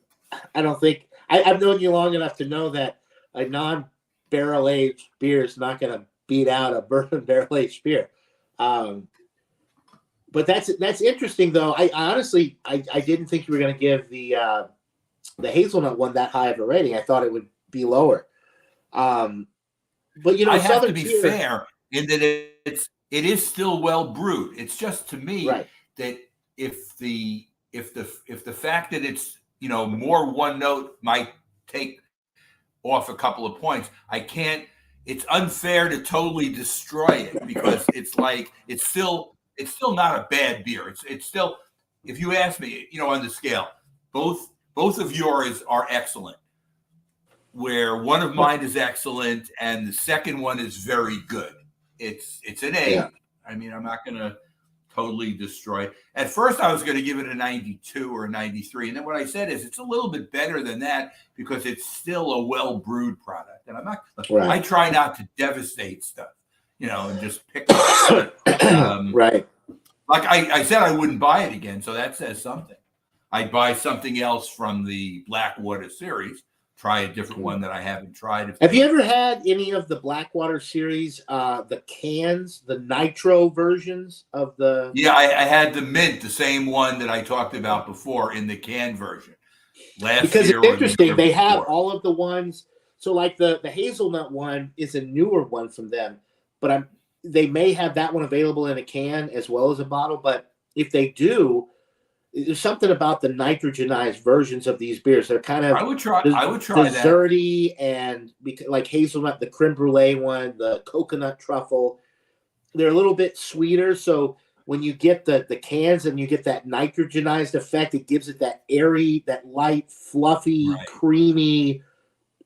I don't think I've known you long enough to know that a non-barrel aged beer is not going to beat out a bourbon barrel aged beer. But that's interesting, though. I honestly didn't think you were going to give the hazelnut one that high of a rating. I thought it would be lower. But I have to be fair in that it is still well brewed. It's just to me that if the fact that it's more one note might take off a couple of points, I can't. It's unfair to totally destroy it because it's like it's still not a bad beer. It's still, if you ask me, on the scale, both of yours are excellent. Where one of mine is excellent and the second one is very good. It's an A. Yeah. I mean, I'm not going to totally destroy it. At first, I was going to give it a 92 or a 93, and then what I said is it's a little bit better than that because it's still a well brewed product. And I'm not. Right. I try not to devastate stuff, and just pick it up. Right. Like I said, I wouldn't buy it again, so that says something. I'd buy something else from the Blackwater series, try a different one that I haven't tried. Have you ever had any of the Blackwater series, the cans, the nitro versions of the? Yeah, I had the mint, the same one that I talked about before in the can version last Because year it's or the interesting, year they have before. all of the ones. So like the hazelnut one is a newer one from them, but they may have that one available in a can as well as a bottle. But if they do, there's something about the nitrogenized versions of these beers. They're kind of I would try that. desserty and like hazelnut, the creme brulee one, the coconut truffle. They're a little bit sweeter. So when you get the cans and you get that nitrogenized effect, it gives it that airy, that light, fluffy, Right. creamy,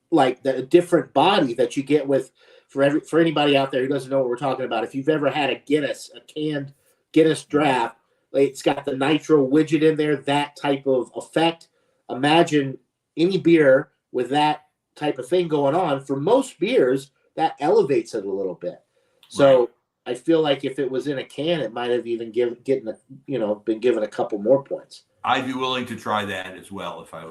like the different body that you get with for anybody out there who doesn't know what we're talking about. If you've ever had a canned Guinness draft, it's got the nitro widget in there, that type of effect. Imagine any beer with that type of thing going on. For most beers, that elevates it a little bit. So Right. I feel like if it was in a can, it might have even been given a couple more points. I'd be willing to try that as well if I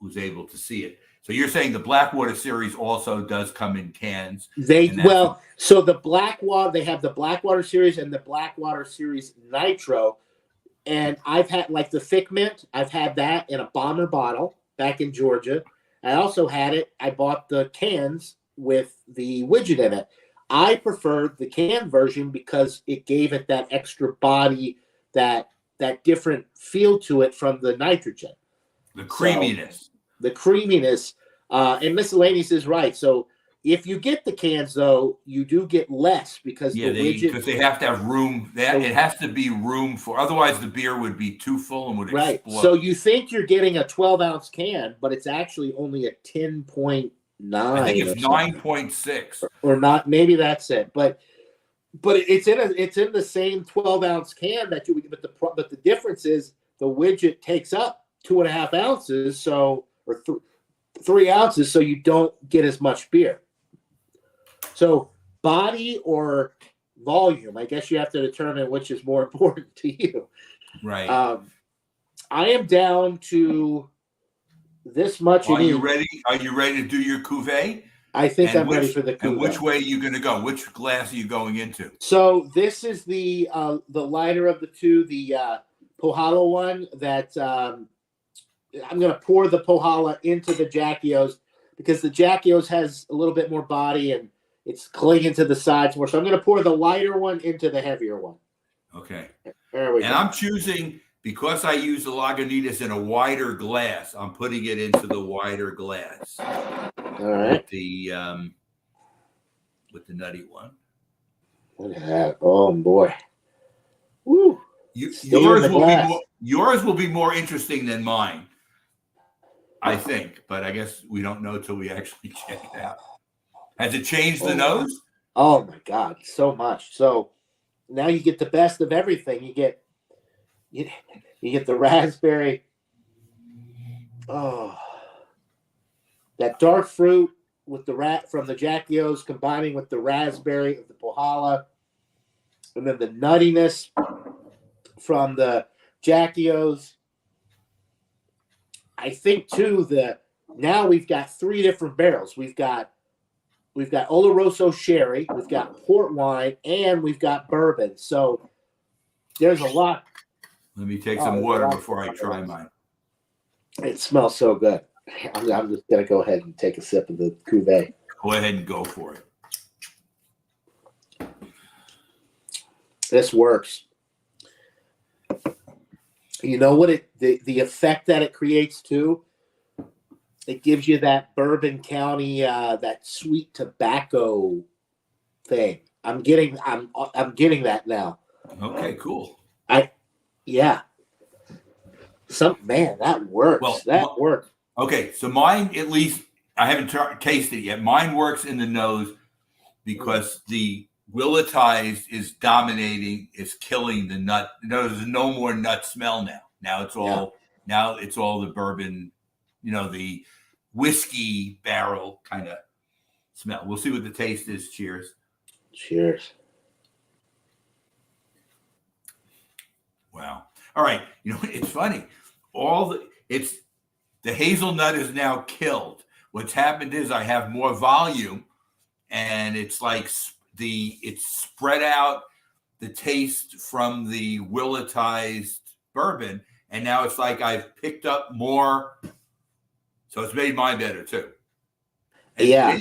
was able to see it. So you're saying the Blackwater series also does come in cans? So the Blackwater, they have the Blackwater series and the Blackwater series Nitro. And I've had like the thick mint, I've had that in a bomber bottle back in Georgia. I also had it, I bought the cans with the widget in it. I preferred the can version because it gave it that extra body, that different feel to it from the nitrogen. The creaminess. And miscellaneous is right. So if you get the cans, though, you do get less because because they have to have room. It has to be room for. Otherwise, the beer would be too full and would explode. So you think you're getting a 12-ounce can, but it's actually only a 10.9. I think it's 9.6 or not. Maybe that's it. But it's in the same 12-ounce can that you would. But the difference is the widget takes up 2.5 ounces, or 3 ounces, so you don't get as much beer. So body or volume, I guess you have to determine which is more important to you. Right. I am down to this much. Are you ready? Are you ready to do your cuvee? I think I'm ready for the cuvee. And which way are you going to go? Which glass are you going into? So this is the lighter of the two, the Pohala one that I'm going to pour the Pohala into the Jackios because the Jackios has a little bit more body and it's clinging to the sides more. So I'm going to pour the lighter one into the heavier one. Okay. There we go. And I'm choosing, because I use the Lagunitas in a wider glass, I'm putting it into the wider glass. All right. With the nutty one. Look at that. Oh, boy. Woo. Yours will be more interesting than mine, I think. But I guess we don't know till we actually check it out. Has it changed the nose? Oh, my God. So much. So now you get the best of everything. You get the raspberry. Oh, that dark fruit with the from the Jackios combining with the raspberry of the Pohala, and then the nuttiness from the Jackios. I think too now we've got 3 different barrels. We've got Oloroso sherry, we've got port wine, and we've got bourbon. So there's a lot. Let me take some water before I try mine. It smells so good. I'm just going to go ahead and take a sip of the cuvee. Go ahead and go for it. This works. You know what the effect that it creates too? It gives you that Bourbon County, that sweet tobacco thing. I'm getting that now. Okay, cool. Yeah. That works. Well, that works. Okay, so mine, at least, I haven't tasted it yet. Mine works in the nose because the willetized is dominating, is killing the nut. There's no more nut smell now. Now it's all the bourbon, the whiskey barrel kind of smell. We'll see what the taste is. Cheers. Cheers. Wow. All right. It's funny. The hazelnut is now killed. what's happened is I have more volume, and it's like it's spread out the taste from the willetized bourbon, and now it's like I've picked up more, so it's made mine better too. And Yeah.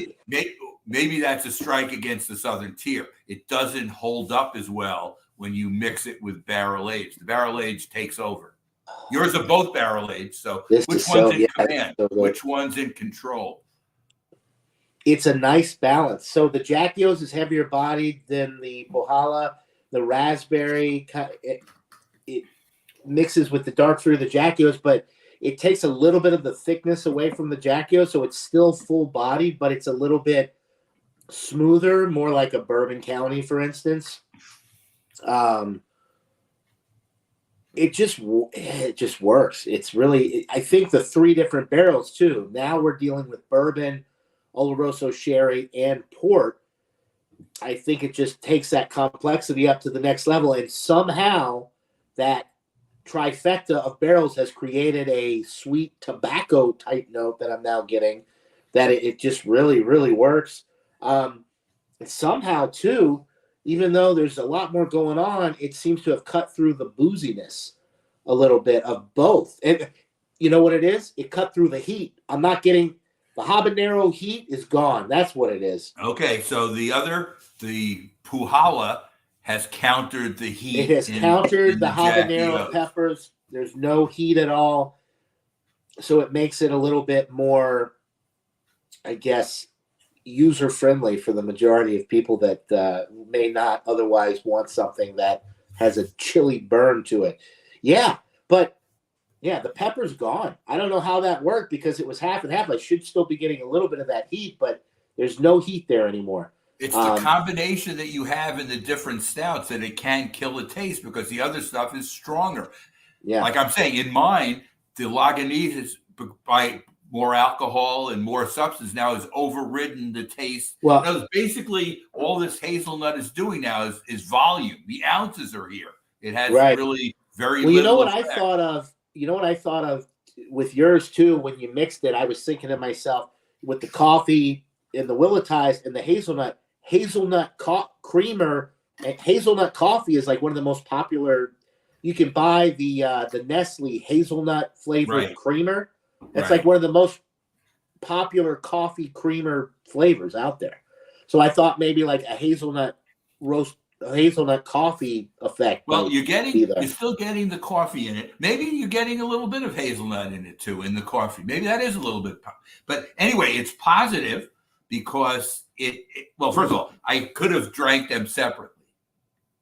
maybe that's a strike against the Southern Tier. It doesn't hold up as well when you mix it with barrel aged. The barrel aged takes over. Yours are both barrel aged, so which one's in command? So which one's in control? It's a nice balance. So the Jack Yo's is heavier bodied than the Pohala. The raspberry, it mixes with the dark fruit of the Jack Yo's, but it takes a little bit of the thickness away from the Jack Yo, so it's still full bodied, but it's a little bit smoother, more like a Bourbon County, for instance. It just works. It's really, I think the 3 different barrels too. Now we're dealing with bourbon, Oloroso sherry, and port. I think it just takes that complexity up to the next level, and somehow that trifecta of barrels has created a sweet tobacco type note that I'm now getting, that it just really, really works. And somehow too, even though there's a lot more going on, it seems to have cut through the booziness a little bit of both. And you know what it is? It cut through the heat. I'm not getting the habanero heat is gone. That's what it is. Okay, so the Puhala has countered the heat. It has countered the habanero peppers. There's no heat at all. So it makes it a little bit more, I guess, user-friendly for the majority of people that may not otherwise want something that has a chili burn to it. Yeah, but yeah, the pepper's gone. I don't know how that worked because it was half and half. I should still be getting a little bit of that heat, but there's no heat there anymore. It's the combination that you have in the different stouts that it can kill the taste because the other stuff is stronger. Yeah. Like I'm saying, in mine, the Lagunitas is by more alcohol and more substance now has overridden the taste. Well, basically all this hazelnut is doing now is volume. The ounces are here. It has really very little. You know what effect. You know what I thought of with yours too when you mixed it? I was thinking to myself with the coffee and the willetized and the hazelnut creamer. And hazelnut coffee is like one of the most popular. You can buy the Nestle hazelnut flavored creamer. It's like one of the most popular coffee creamer flavors out there. So I thought maybe like a hazelnut coffee effect. Well, you're still getting the coffee in it. Maybe you're getting a little bit of hazelnut in it too, in the coffee. Maybe that is a little bit. But anyway, it's positive because well, first of all, I could have drank them separately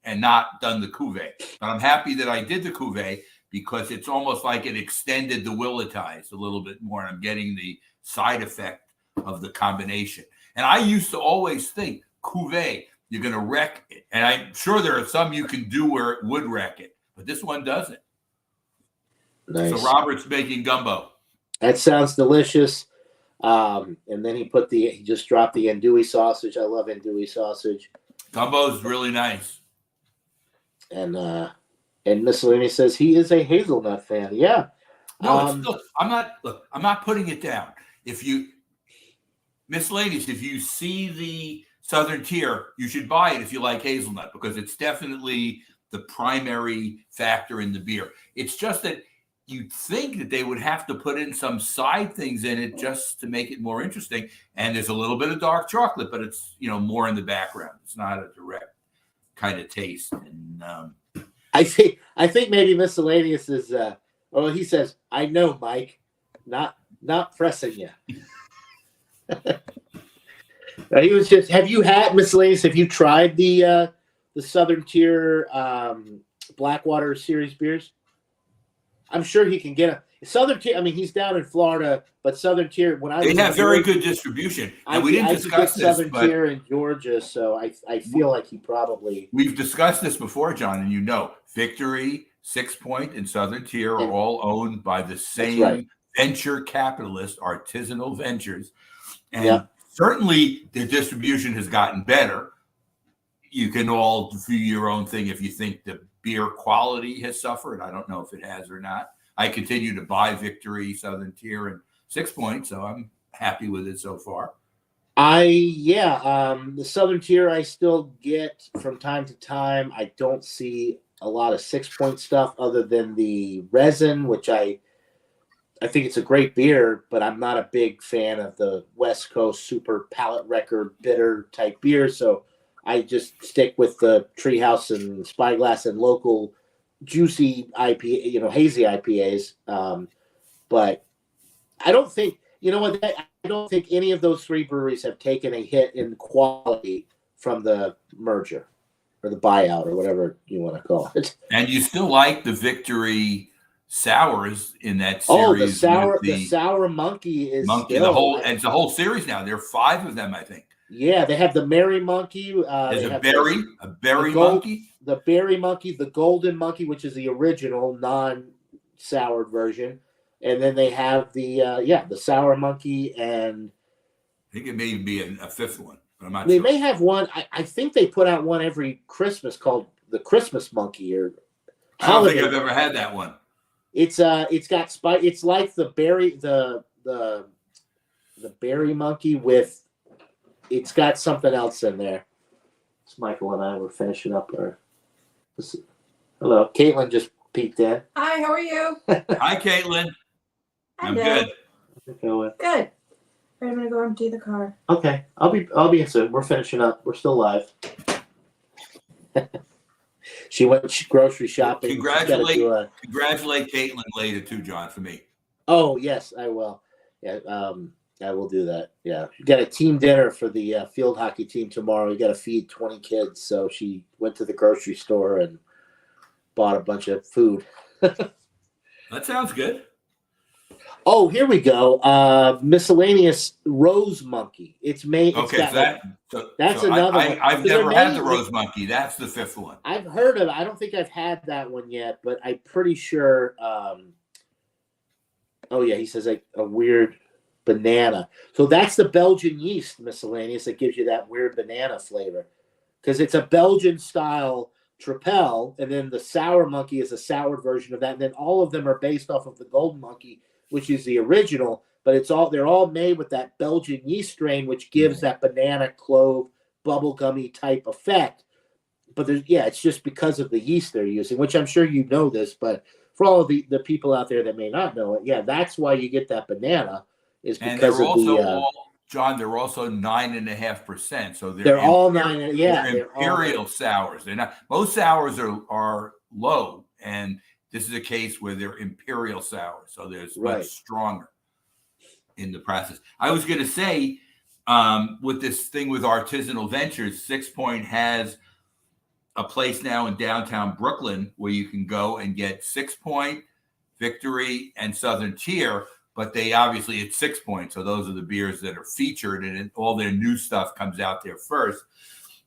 and not done the cuvee. But I'm happy that I did the cuvee because it's almost like it extended the willetized a little bit more. I'm getting the side effect of the combination. And I used to always think cuvee, you're going to wreck it. And I'm sure there are some you can do where it would wreck it, but this one doesn't. Nice. So Robert's making gumbo. That sounds delicious. And then he just dropped the andouille sausage. I love andouille sausage. Gumbo's really nice. And Miscellany says he is a hazelnut fan. Yeah. No, I'm not putting it down. Miscellaneous, if you see the Southern Tier, you should buy it if you like hazelnut because it's definitely the primary factor in the beer. It's just that you'd think that they would have to put in some side things in it just to make it more interesting. And there's a little bit of dark chocolate, but it's more in the background. It's not a direct kind of taste. And I think maybe Miscellaneous is he says, I know, Mike, not pressing you. He was just. Have you had Miscellaneous? Have you tried the Southern Tier Blackwater series beers? I'm sure he can get a Southern Tier. I mean, he's down in Florida, but Southern Tier. They have very good distribution. And we didn't discuss this. Southern Tier in Georgia, so I feel like he probably. We've discussed this before, John, and Victory, 6 Point, and Southern Tier are all owned by the same venture capitalist, Artisanal Ventures, and certainly their distribution has gotten better. You can all do your own thing if you think the beer quality has suffered. I don't know if it has or not. I continue to buy Victory, Southern Tier, and 6 Point, so happy with it so far. The Southern Tier I still get from time to time. I don't see a lot of 6-point stuff other than the resin, which I think it's a great beer, but I'm not a big fan of the West Coast super palate wrecker bitter type beer. So I just stick with the Treehouse and Spyglass and local juicy IPA, hazy IPAs. But I don't think, I don't think any of those three breweries have taken a hit in quality from the merger or the buyout or whatever you want to call it. And you still like the Victory sours in that series? Oh, the sour monkey is still, it's a whole series now. There are 5 of them, I think. Yeah, they have the Merry Monkey. There's a berry monkey, the berry monkey, the golden monkey, which is the original non-soured version. And then they have the sour monkey, and I think it may even be a 5th one, but I'm not they sure. may have one. I think they put out one every Christmas called the Christmas Monkey or I don't think I've ever had that one. It's got spice. It's like the berry the berry monkey with it's got something else in there. It's Michael and I were finishing up our. Hello, Caitlin just peeked in. Hi, how are you? Hi, Caitlin. I'm good. Good. All right, I'm gonna go empty the car. Okay, I'll be in soon. We're finishing up. We're still live. She went grocery shopping. Congratulate Caitlin later too, John, for me. Oh yes, I will. Yeah, I will do that. Yeah, you got a team dinner for the field hockey team tomorrow. You got to feed 20 kids, so she went to the grocery store and bought a bunch of food. That sounds good. Oh, here we go. Miscellaneous Rose Monkey. It's made. Okay, that's another one. I've never had the Rose Monkey. That's the 5th one. I've heard of it. I don't think I've had that one yet, but I'm pretty sure. Oh yeah, he says like a weird banana. So that's the Belgian yeast miscellaneous that gives you that weird banana flavor, because it's a Belgian style Tripel, and then the Sour Monkey is a soured version of that, and then all of them are based off of the Golden Monkey, which is the original, but they're all made with that Belgian yeast strain, which gives that banana clove bubblegummy type effect. But it's just because of the yeast they're using, which I'm sure you know this, but for all of the people out there that may not know it, that's why you get that banana is because of John, they're also 9.5%. So they're all 9. Yeah, they're Imperial sours. They're not. Most sours are low, and this is a case where they're Imperial sours, so they're much stronger in the process. I was going to say, with this thing with Artisanal Ventures, 6 Point has a place now in downtown Brooklyn where you can go and get 6 Point, Victory, and Southern Tier. But they obviously it's 6 Point, so those are the beers that are featured, and all their new stuff comes out there first.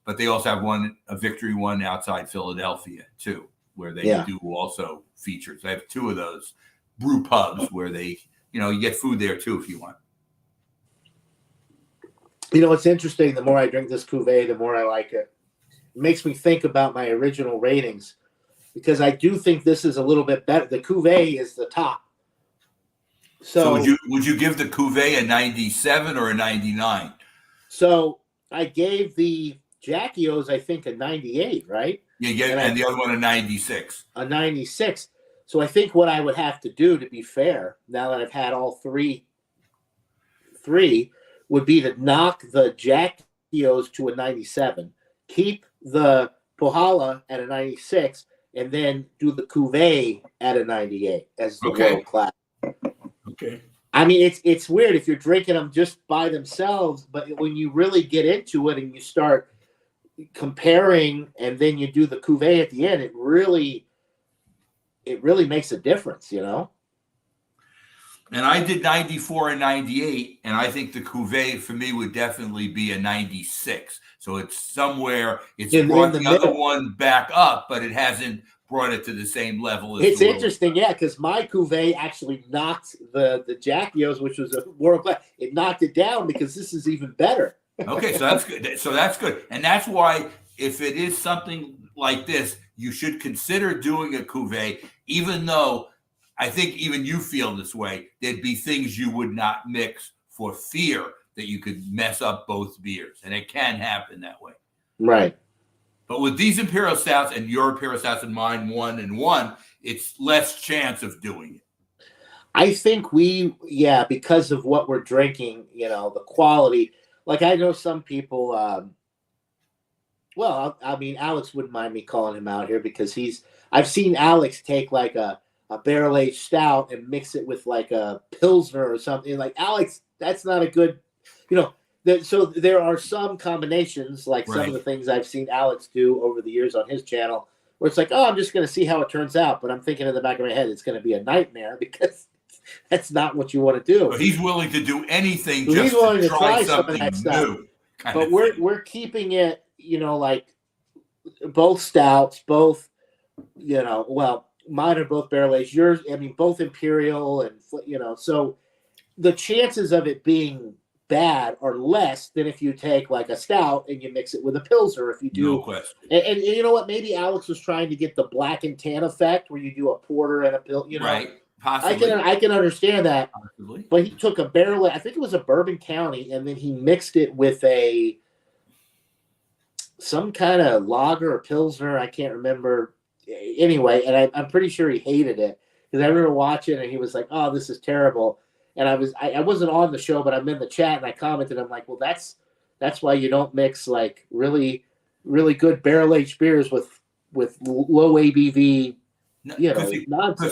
But they also have a Victory one outside Philadelphia too, where they do also features. I have 2 of those brew pubs where they, you get food there too if you want. It's interesting. The more I drink this cuvee, the more I like it. It makes me think about my original ratings, because I do think this is a little bit better. The cuvee is the top. So would you give the cuvee a 97 or a 99? So I gave the Jackios, I think, a 98, right? Yeah, and the other one a 96. A 96. So I think what I would have to do, to be fair, now that I've had all three, would be to knock the Jackios to a 97, keep the Pohala at a 96, and then do the cuvee at a 98 as the world class. Okay. I mean, it's weird if you're drinking them just by themselves, but when you really get into it and you start comparing, and then you do the cuvee at the end, it really makes a difference, And I did 94 and 98, and I think the cuvee for me would definitely be a 96. So it's somewhere. It's brought the other one back up, but it hasn't brought it to the same level as it's interesting, because my cuvee actually knocked the Jackios, which was a world class. It knocked it down because this is even better. Okay, so that's good. So that's good, and that's why if it is something like this, you should consider doing a cuvee. Even though I think even you feel this way, there'd be things you would not mix for fear that you could mess up both beers, and it can happen that way. Right. But with these Imperial Stouts and your Imperial Stouts and mine 1-1, it's less chance of doing it. I think because of what we're drinking, the quality. Like I know some people. I mean, Alex wouldn't mind me calling him out here because I've seen Alex take like a barrel-aged stout and mix it with like a Pilsner or something. Like, Alex, that's not a good, so there are some combinations, like some of the things I've seen Alex do over the years on his channel, where it's like, oh, I'm just going to see how it turns out. But I'm thinking in the back of my head, it's going to be a nightmare because that's not what you want to do. So he's willing to do anything So just he's willing to try something some of that stuff. new. But we're keeping it, like both stouts, both, mine are both barrel aged. Yours, I mean, both Imperial and, so the chances of it being bad are less than if you take like a stout and you mix it with a Pilsner. If you do, no question. And you know what? Maybe Alex was trying to get the black and tan effect where you do a porter and a Pilsner. Right. Possibly. I can understand that. Possibly. But he took a barrel, I think it was a Bourbon County, and then he mixed it with some kind of lager or Pilsner. I can't remember. Anyway, and I'm pretty sure he hated it because I remember watching and he was like, "Oh, this is terrible." And I wasn't on the show, but I'm in the chat and I commented. I'm like, "Well, that's why you don't mix like really, really good barrel aged beers with low ABV." Because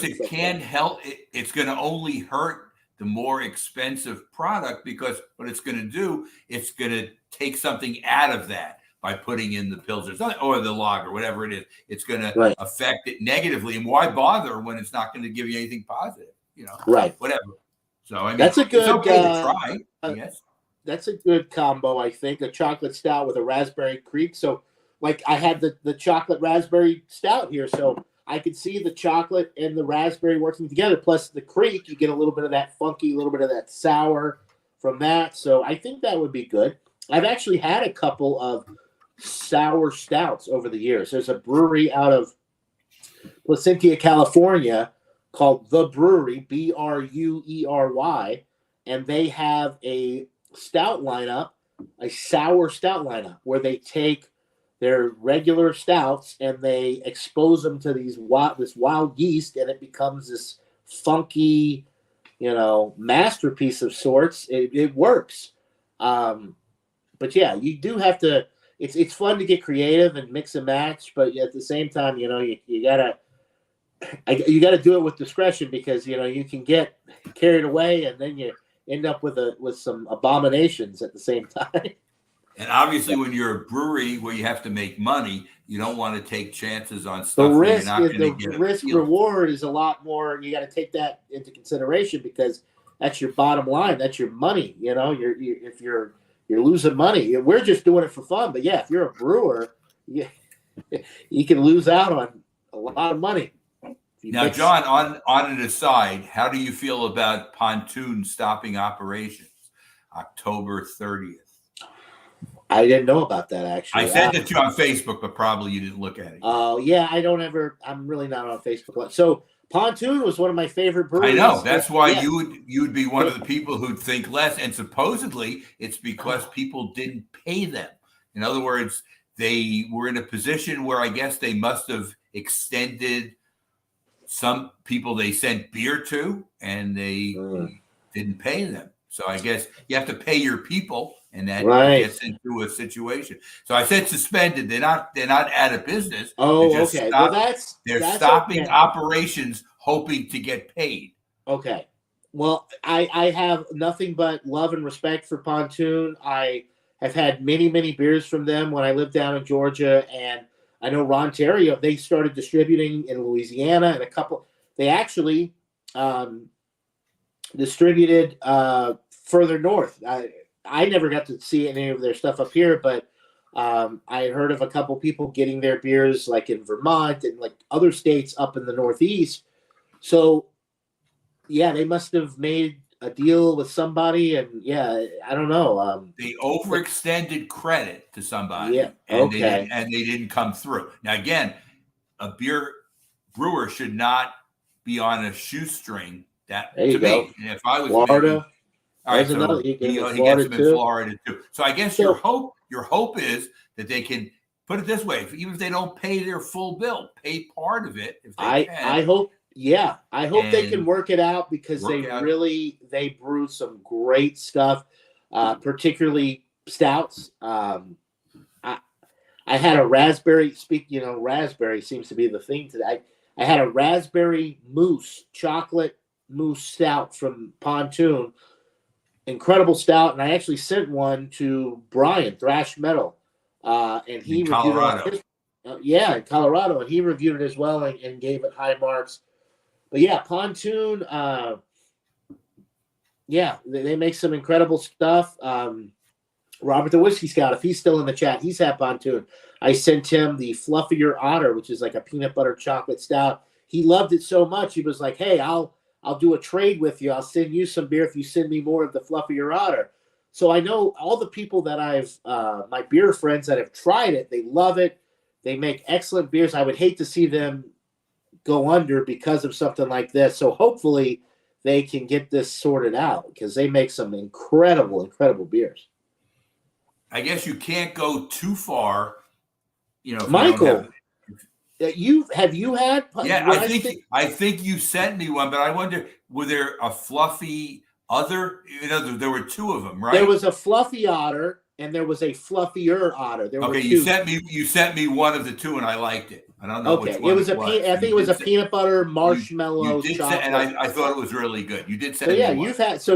it can't help. It's going to only hurt the more expensive product because what it's going to do, it's going to take something out of that by putting in the Pilsner or the lager, whatever it is. It's going to affect it negatively. And why bother when it's not going to give you anything positive? Right. Whatever. So I mean, that's a good. It's okay to try. Yes. That's a good combo, I think. A chocolate stout with a raspberry creek. So, like, I had the chocolate raspberry stout here, so I could see the chocolate and the raspberry working together. Plus the creek, you get a little bit of that funky, a little bit of that sour from that. So I think that would be good. I've actually had a couple of sour stouts over the years. There's a brewery out of Placentia, California called The Brewery, Bruery, and they have a stout lineup, a sour stout lineup, where they take their regular stouts and they expose them to this wild yeast, and it becomes this funky, masterpiece of sorts. It works. But yeah, you do have to. It's fun to get creative and mix and match, but at the same time, you gotta do it with discretion because you can get carried away and then you end up with some abominations at the same time. And obviously, when you're a brewery where you have to make money, you don't want to take chances on stuff. The risk reward is a lot more. You got to take that into consideration because that's your bottom line. That's your money. If you're losing money. We're just doing it for fun. But yeah, if you're a brewer, you can lose out on a lot of money. Now, John, on an aside, how do you feel about Pontoon stopping operations October 30th? I didn't know about that, actually. I sent it to you on Facebook, but probably you didn't look at it. Oh, yeah, I'm really not on Facebook. So Pontoon was one of my favorite breweries. I know. That's why you would be one of the people who'd think less. And supposedly it's because people didn't pay them. In other words, they were in a position where I guess they must have extended some people they sent beer to, and they didn't pay them. So I guess you have to pay your people, and that gets into a situation. So I said suspended. They're not out of business. Oh, okay. They're stopping operations, hoping to get paid. Okay. Well, I have nothing but love and respect for Pontoon. I have had many, many beers from them when I lived down in Georgia, and I know Ron Terrio, they started distributing in Louisiana and they actually distributed further north. I never got to see any of their stuff up here, but I heard of a couple people getting their beers like in Vermont and like other states up in the Northeast. So yeah, they must have made a deal with somebody, and I don't know. They overextended credit to somebody, and they didn't come through. Now again, a beer brewer should not be on a shoestring. That to me, and if I was Florida, All right, There's so another. You get he, them in he gets Florida them in too. Florida too. So I guess So- your hope is that they can put it this way: even if they don't pay their full bill, pay part of it if they can. I hope. Yeah, I hope they can And work it out because they brew some great stuff, particularly stouts. I had a raspberry. Raspberry seems to be the thing today. I had a raspberry mousse, chocolate mousse stout from Pontoon. Incredible stout, and I actually sent one to Brian Thrash Metal, and he in reviewed Colorado. it. In Colorado, and he reviewed it as well and gave it high marks. But yeah, Pontoon, they make some incredible stuff. Robert the Whiskey Scout, if he's still in the chat, he's had Pontoon. I sent him the Fluffier Otter, which is like a peanut butter chocolate stout. He loved it so much, he was like, hey, I'll do a trade with you. I'll send you some beer if you send me more of the Fluffier Otter. So I know all the people that my beer friends that have tried it, they love it. They make excellent beers. I would hate to see them go under because of something like this. So hopefully they can get this sorted out because they make some incredible, incredible beers. I guess you can't go too far, if Michael, have you had? Yeah, I think you sent me one, but I wonder, were there a fluffy other? There were two of them, right? There was a fluffy otter and there was a fluffier otter. There were two. You sent me one of the two, and I liked it. I don't know which one. I think it was a peanut butter marshmallow chocolate, and I thought it was really good. You did send me one.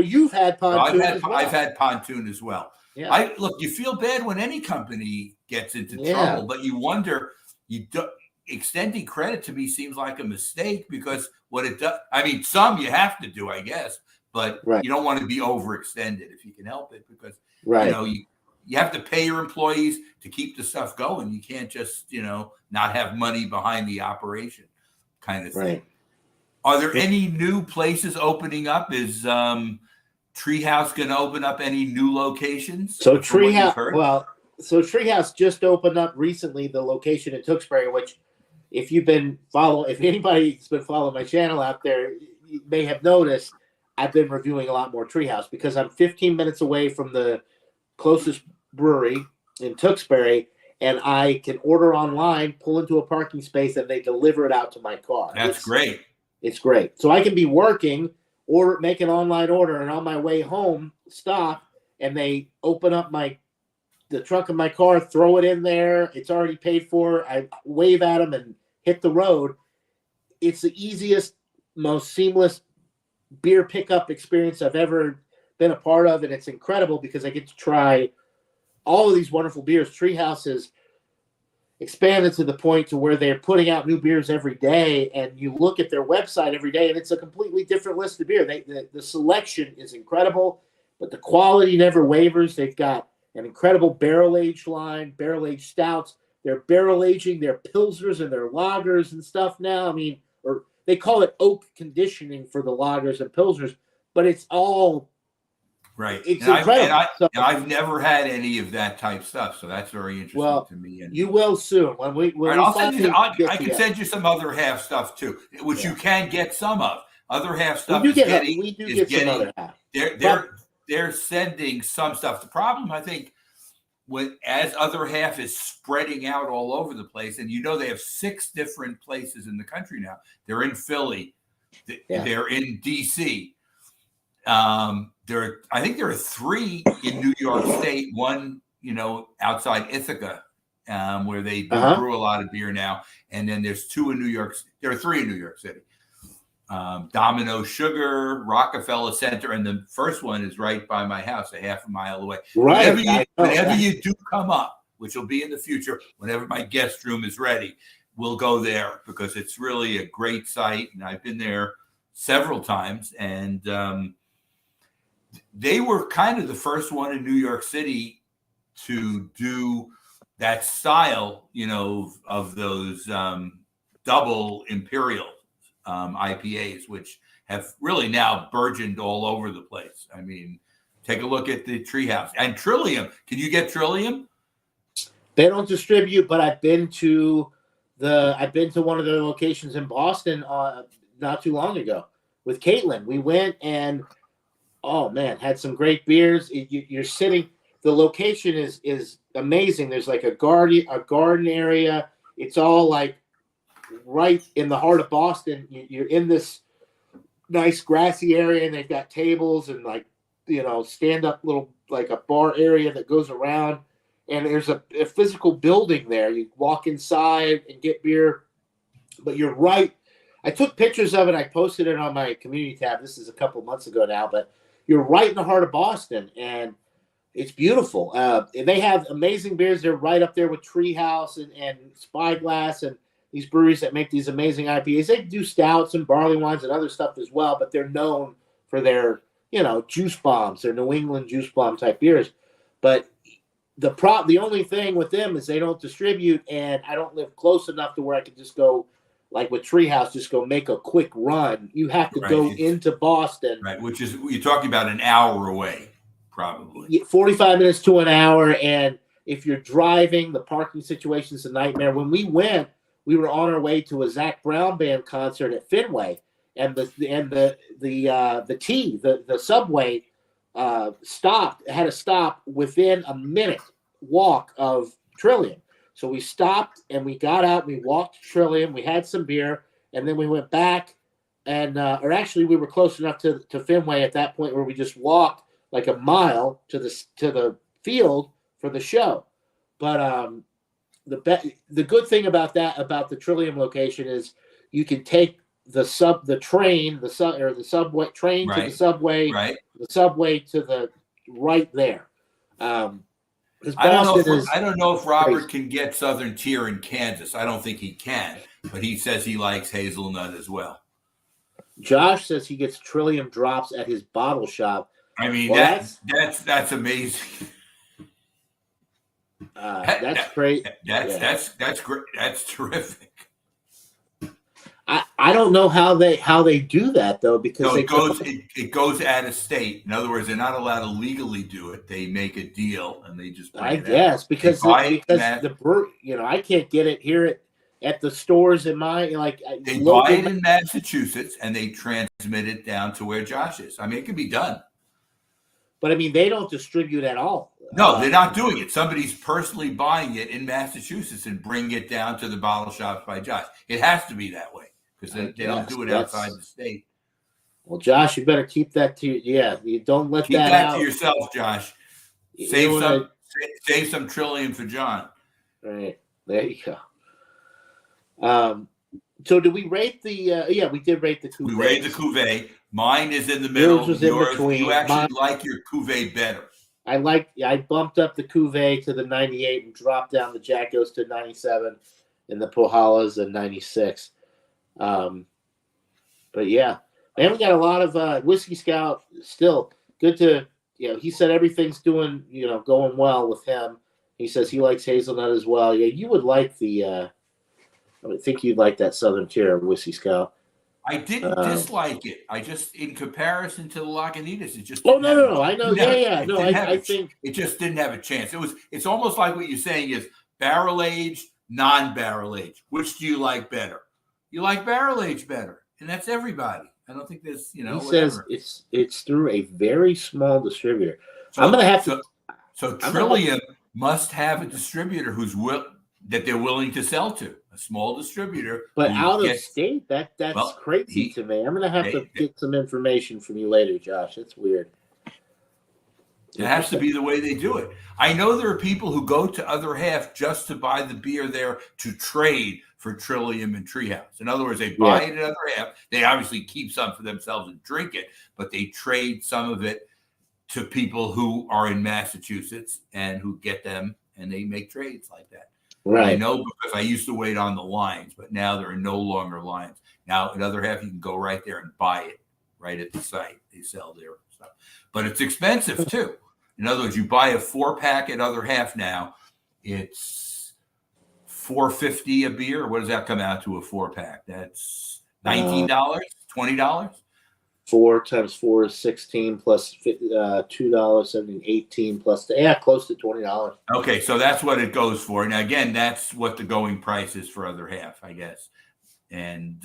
You've had Pontoon as well. I've had Pontoon as well. Yeah. You feel bad when any company gets into trouble, but you wonder. Extending credit to me seems like a mistake because what it does. I mean, some you have to do, I guess, but you don't want to be overextended if you can help it because you have to pay your employees to keep the stuff going. You can't just not have money behind the operation, kind of thing. Right. Are there any new places opening up? Is Treehouse going to open up any new locations? So Treehouse just opened up recently the location in Tewksbury, which if anybody's been following my channel out there, you may have noticed I've been reviewing a lot more Treehouse because I'm 15 minutes away from the closest brewery in Tewksbury, and I can order online, pull into a parking space, and they deliver it out to my car. That's great. It's great. So I can be working or make an online order, and on my way home, stop, and they open up the trunk of my car, throw it in there. It's already paid for. I wave at them and hit the road. It's the easiest, most seamless beer pickup experience I've ever been a part of, and it's incredible because I get to try all of these wonderful beers. Treehouse has expanded to the point to where they're putting out new beers every day, and you look at their website every day, and it's a completely different list of beer. The selection is incredible, but the quality never wavers. They've got an incredible barrel-aged line, barrel-aged stouts. They're barrel-aging their pilsners and their lagers and stuff now. I mean, or they call it oak conditioning for the lagers and pilsners, but it's all right. It's incredible. I've never had any of that type stuff, so that's very interesting to me. And you will soon. I can send you some other half stuff too, which you can get some of. Other half stuff we do get some other half. They're sending some stuff. The problem, I think, as other half is spreading out all over the place, and they have 6 different places in the country now. They're in Philly, they're in DC. I think there are 3 in New York State. One, outside Ithaca, where they brew a lot of beer now, and then there's 2 in New York. There are 3 in New York City. Domino Sugar, Rockefeller Center, and the first one is right by my house, a half a mile away. Right. Whenever you do come up, which will be in the future, whenever my guest room is ready, we'll go there because it's really a great site, and I've been there several times. And they were kind of the first one in New York City to do that style, of those double Imperial IPAs, which have really now burgeoned all over the place. I mean, take a look at the Treehouse and Trillium. Can you get Trillium? They don't distribute, but I've been to one of their locations in Boston not too long ago with Caitlin. We went and Oh man, had some great beers. You're sitting. The location is amazing. There's like a garden area. It's all like right in the heart of Boston. You're in this nice grassy area, and they've got tables and like stand up little like a bar area that goes around. And there's a physical building there. You walk inside and get beer, but you're right. I took pictures of it. I posted it on my community tab. This is a couple months ago now, but you're right in the heart of Boston, and it's beautiful. They have amazing beers. They're right up there with Treehouse and Spyglass and these breweries that make these amazing IPAs. They do stouts and barley wines and other stuff as well, but they're known for their, juice bombs, their New England juice bomb type beers. But the only thing with them is they don't distribute, and I don't live close enough to where I could just go, like with Treehouse, just go make a quick run. You have to go into Boston. Right, which is, you're talking about an hour away, probably. 45 minutes to an hour, and if you're driving, the parking situation is a nightmare. When we went, we were on our way to a Zach Brown Band concert at Fenway, and the subway had a stop within a minute walk of Trillium. So we stopped and we got out. We walked to Trillium. We had some beer, and then we went back. And or actually, we were close enough to Fenway at that point where we just walked like a mile to the field for the show. But the good thing about the Trillium location is you can take the subway train to the subway, right? The subway to the right there. I don't know if Robert can get Southern Tier in Kansas. I don't think he can, but he says he likes hazelnut as well. Josh says he gets Trillium drops at his bottle shop. I mean, that's amazing. That's great. That's great. That's terrific. I don't know how they do that though, because it goes out of state. In other words, they're not allowed to legally do it. They make a deal and they just bring because I can't get it here at the stores in my they buy it in Massachusetts and they transmit it down to where Josh is. I mean, it can be done. But I mean, they don't distribute at all. No, they're not doing it. Somebody's personally buying it in Massachusetts and bringing it down to the bottle shops by Josh. It has to be that way because they don't do it outside the state. Well, Josh, you better keep that to you don't let keep that that out. To yourself, Josh. Save some Trillium for John. Right. There you go. So did we rate the we did rate the cuvee. We rated the cuvee. Mine is in the middle. Yours was in between. You actually like your cuvee better. I bumped up the cuvee to the 98 and dropped down the Jack Goes to 97 and the Pohalas and 96. But yeah. And we got a lot of Whiskey Scout still. Good to he said everything's doing, going well with him. He says he likes hazelnut as well. Yeah, you would like I would think you'd like that Southern Tier Whiskey Scout. I didn't dislike it. I just, in comparison to the Lagunitas, it just. Oh no! I know. I think it just didn't have a chance. It's almost like what you're saying is barrel aged, non-barrel aged. Which do you like better? You like barrel aged better, and that's everybody. I don't think there's, He says it's through a very small distributor. So, I'm gonna have to. So Trillium must have a distributor that they're willing to sell to. A small distributor, but out of state, that's crazy to me. I'm gonna have to get some information from you later, Josh. That's weird. It has to be the way they do it. I know there are people who go to Other Half just to buy the beer there to trade for Trillium and Treehouse. In other words, they buy it at Other Half. They obviously keep some for themselves and drink it, but they trade some of it to people who are in Massachusetts and who get them, and they make trades like that. Right. I know because I used to wait on the lines, but now there are no longer lines. Now, at Other Half, you can go right there and buy it right at the site. They sell their stuff. But it's expensive, too. In other words, you buy a 4-pack at Other Half now, it's $4.50 a beer. What does that come out to, a 4-pack? That's $19, $20? 4 times 4 is 16 plus $2, 18 plus close to $20. Okay, so that's what it goes for. Now again, that's what the going price is for Other Half, I guess. And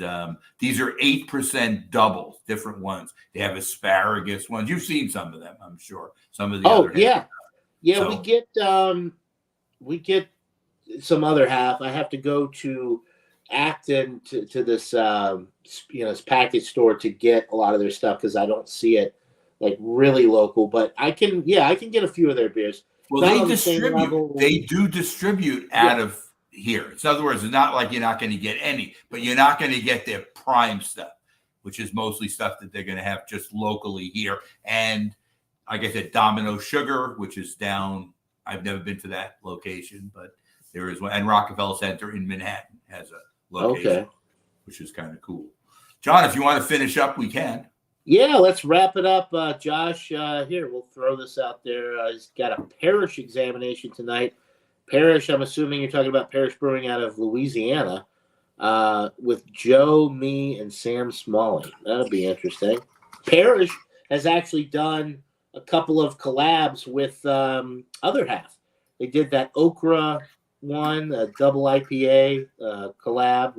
these are 8% doubles, different ones. They have asparagus ones. You've seen some of them, I'm sure. Some of the other yeah. Yeah, So- we get some other half. I have to go to Acton to this this package store to get a lot of their stuff because I don't see it like really local. But I can get a few of their beers. Well, Not they on the same distribute. level. They do distribute out of here. In other words, it's not like you're not going to get any, but you're not going to get their prime stuff, which is mostly stuff that they're going to have just locally here. And like I said, Domino Sugar, which is down. I've never been to that location, but there is one. And Rockefeller Center in Manhattan has a location, which is kind of cool. John, if you want to finish up, we can. Yeah, let's wrap it up. Josh, here, we'll throw this out there. He's got a Parish examination tonight. Parish, I'm assuming you're talking about Parish Brewing out of Louisiana with Joe, me, and Sam Smalley. That'll be interesting. Parish has actually done a couple of collabs with Other Half. They did that Okra one, a double IPA collab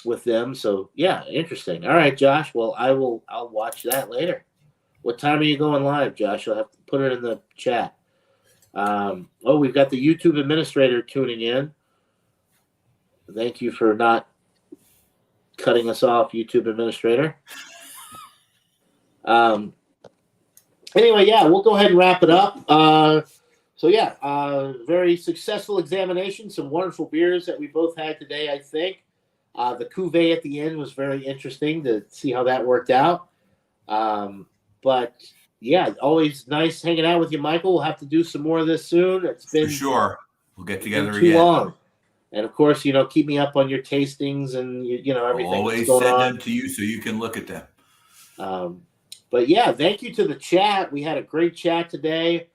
with them. So yeah, interesting. All right, Josh. Well, I'll watch that later. What time are you going live, Josh? I'll have to put it in the chat. We've got the YouTube administrator tuning in. Thank you for not cutting us off, YouTube administrator. Anyway, yeah, we'll go ahead and wrap it up. Very successful examination. Some wonderful beers that we both had today, I think. The cuvee at the end was very interesting to see how that worked out. But yeah, always nice hanging out with you, Michael. We'll have to do some more of this soon. It's been For sure. We'll get together too again. long. And of course, keep me up on your tastings and everything. I'll always that's going send on. them to you so you can look at them. But yeah, thank you to the chat. We had a great chat today.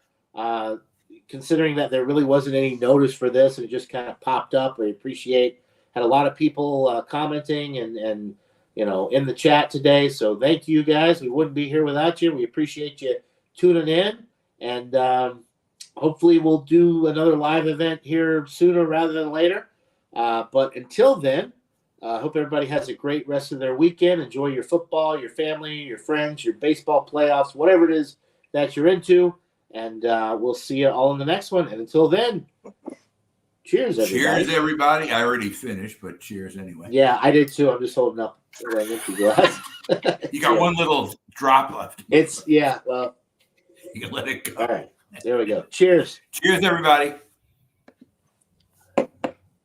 Considering that there really wasn't any notice for this, it just kind of popped up. We appreciate. Had a lot of people commenting and in the chat today. So thank you guys. We wouldn't be here without you. We appreciate you tuning in, and hopefully we'll do another live event here sooner rather than later. But until then, I hope everybody has a great rest of their weekend. Enjoy your football, your family, your friends, your baseball playoffs, whatever it is that you're into. And we'll see you all in the next one. And until then, cheers, everybody. Cheers, everybody. I already finished, but cheers anyway. Yeah, I did too. I'm just holding up an empty glass. You got one little drop left. Well, You can let it go. all right. There we go. Cheers. Cheers, everybody.